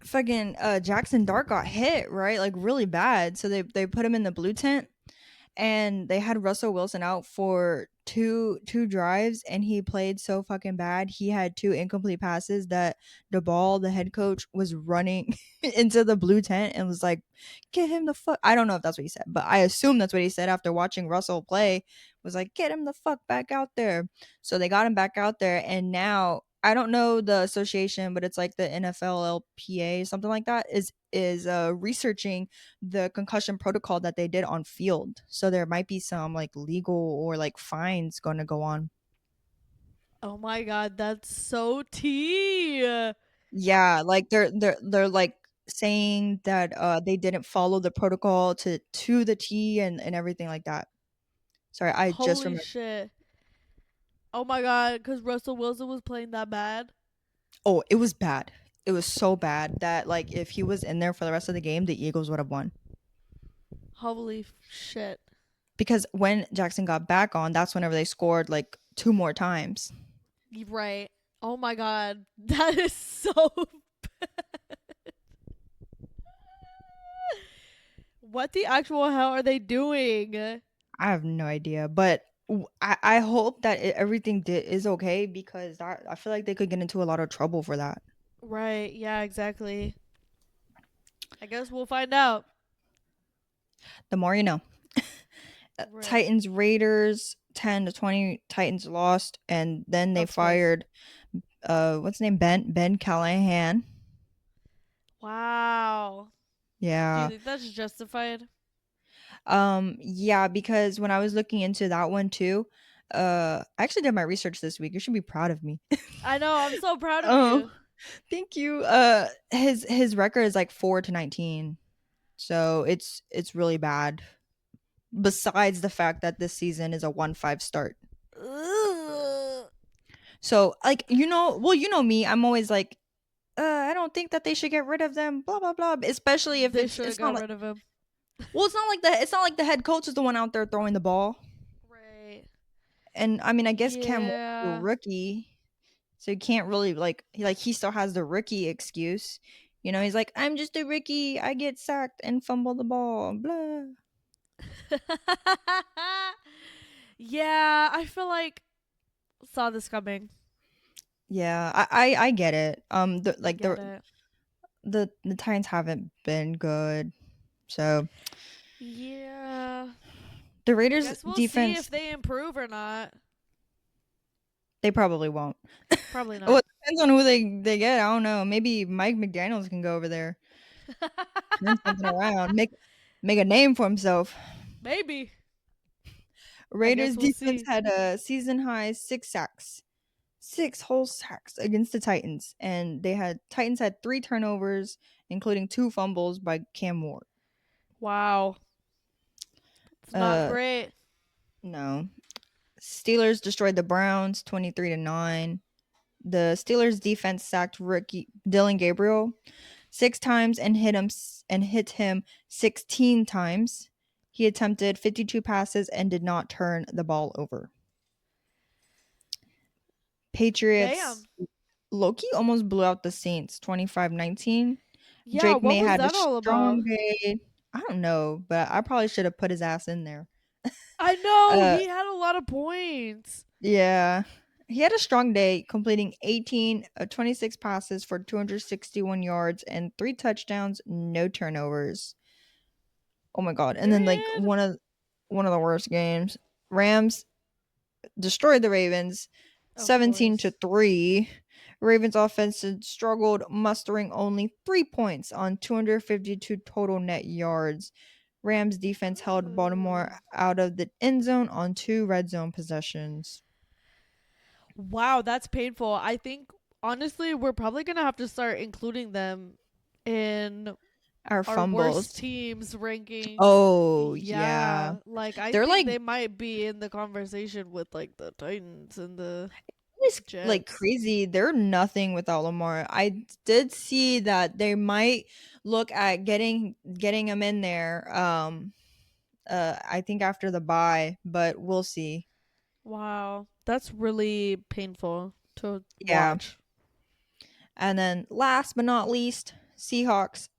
Fucking Jackson Dart got hit, right? Like really bad. So they put him in the blue tent and they had Russell Wilson out for two drives and he played so fucking bad. He had 2 incomplete passes that the head coach, was running into the blue tent and was like, "Get him the fuck." I don't know if that's what he said, but I assume that's what he said after watching Russell play. Was like, "Get him the fuck back out there." So they got him back out there and now I don't know the association, but it's like the NFLPA, something like that, is researching the concussion protocol that they did on field. So there might be some like legal or like fines going to go on. Oh my god, that's so tea. Yeah, like they're like saying that they didn't follow the protocol to the T and everything like that. Sorry, I just Holy remember. shit. Oh my god, because Russell Wilson was playing that bad? Oh, it was bad. It was so bad that like if he was in there for the rest of the game, the Eagles would have won. Holy shit. Because when Jackson got back on, that's whenever they scored like 2 more times. Right. Oh my god. That is so bad. What the actual hell are they doing? I have no idea, but I hope that everything is okay because I feel like they could get into a lot of trouble for that. Right. Yeah, exactly. I guess we'll find out. The more you know. Right. Titans Raiders 10-20. Titans lost, and then they Of course. fired what's his name, Ben Callahan. Wow. Do you Yeah. think that's justified? Yeah, because when I was looking into that one too, I actually did my research this week. You should be proud of me. I know. I'm so proud of Oh, you. thank you. His record is like 4-19. So it's really bad. Besides the fact that this season is a 1-5 start. Ugh. So like you know me, I'm always like I don't think that they should get rid of them, blah blah blah, especially if They should have it's not got like, rid of him. well, it's not like the head coach is the one out there throwing the ball. Right. And I mean, I guess Cam Ward's a Yeah. rookie, so he can't really he still has the rookie excuse. You know, he's like, "I'm just a rookie. I get sacked and fumble the ball." Blah. Yeah, I feel like saw this coming. Yeah, I get it. I get it. The Titans haven't been good, so Yeah. the I Raiders guess we'll see defense, if they improve or not. they probably won't. Probably Well, not. it depends on who they get. I don't know. Maybe Mike McDaniels can go over there, turn something around, make a name for himself. Maybe. I Raiders guess we'll defense see. had a season high 6 sacks, 6 whole sacks against the Titans, and Titans had 3 turnovers, including 2 fumbles by Cam Ward. Wow. It's not Uh, great. no. Steelers destroyed the Browns 23-9. The Steelers defense sacked rookie Dylan Gabriel 6 times and hit him 16 times. He attempted 52 passes and did not turn the ball over. Patriots, Damn. Loki almost blew out the Saints 25-19. Yeah, Drake what May was had a that all about? strong day. I don't know, but I probably should have put his ass in there. I know Uh, he had a lot of points. yeah. He had a strong day, completing 18 of 26 passes for 261 yards and 3 touchdowns, no turnovers. Oh my god. And then like Period. one of the worst games. Rams destroyed the Ravens Of 17 to course. 3. Ravens offense struggled, mustering only 3 points on 252 total net yards. Rams defense held Ooh. Baltimore out of the end zone on 2 red zone possessions. Wow, that's painful. I think honestly, we're probably gonna have to start including them in Our our worst fumbles. teams ranking. Oh, yeah. Yeah, like I They're think like they might be in the conversation with like the Titans and the it's like Jets. crazy. They're nothing without Lamar. I did see that they might look at getting him in there. I think after the bye, but we'll see. Wow, that's really painful to Yeah. watch. And then last but not least, Seahawks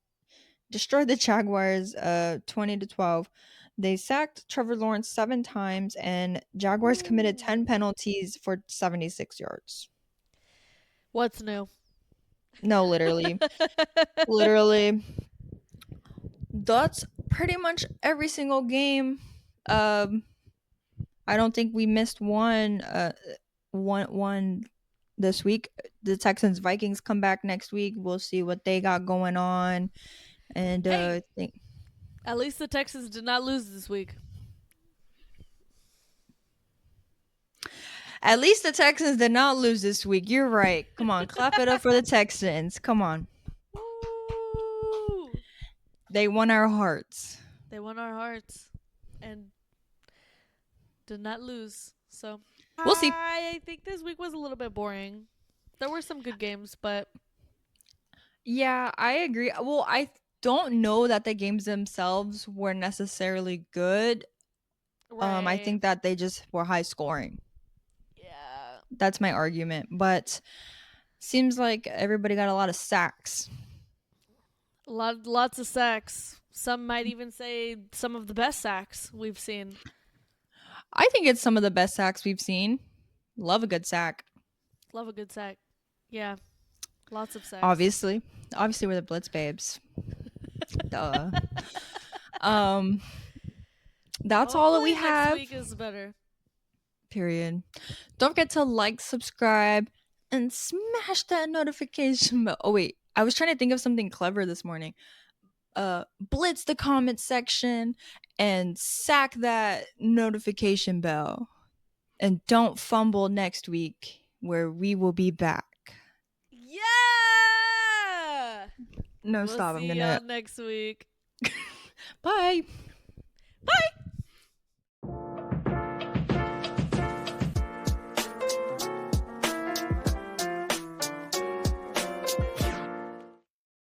destroyed the Jaguars 20 to 12. They sacked Trevor Lawrence 7 times and Jaguars committed 10 Ooh. penalties for 76 yards. What's new? No, literally. Literally. That's pretty much every single game. Um I don't think we missed one this week. The Texans Vikings come back next week. We'll see what they got going on. And Hey, think at least the Texans did not lose this week. at least the Texans did not lose this week. You're right. Come on, clap it up for the Texans. Come on. Woo! They won our hearts. They won our hearts and did not lose. So We'll see. I think this week was a little bit boring. There were some good games, but Yeah, I agree. Well, I don't know that the games themselves were necessarily good. I right. think that they just were high scoring. Yeah. That's my argument. But seems like everybody got a lot of sacks. Lots of sacks. Some might even say some of the best sacks we've seen. I think it's some of the best sacks we've seen. Love a good sack. Love a good sack. Yeah. Lots of sacks. Obviously. Obviously we're the Blitz Babes. Duh. Um that's all that we Hopefully next have. week is better. Period. Don't forget to like, subscribe, and smash that notification bell. Oh wait, I was trying to think of something clever this morning. Blitz the comment section and sack that notification bell. And don't fumble next week where we will be back. Yeah! No, We'll stop. I'm see gonna. y'all next week. Bye. Bye!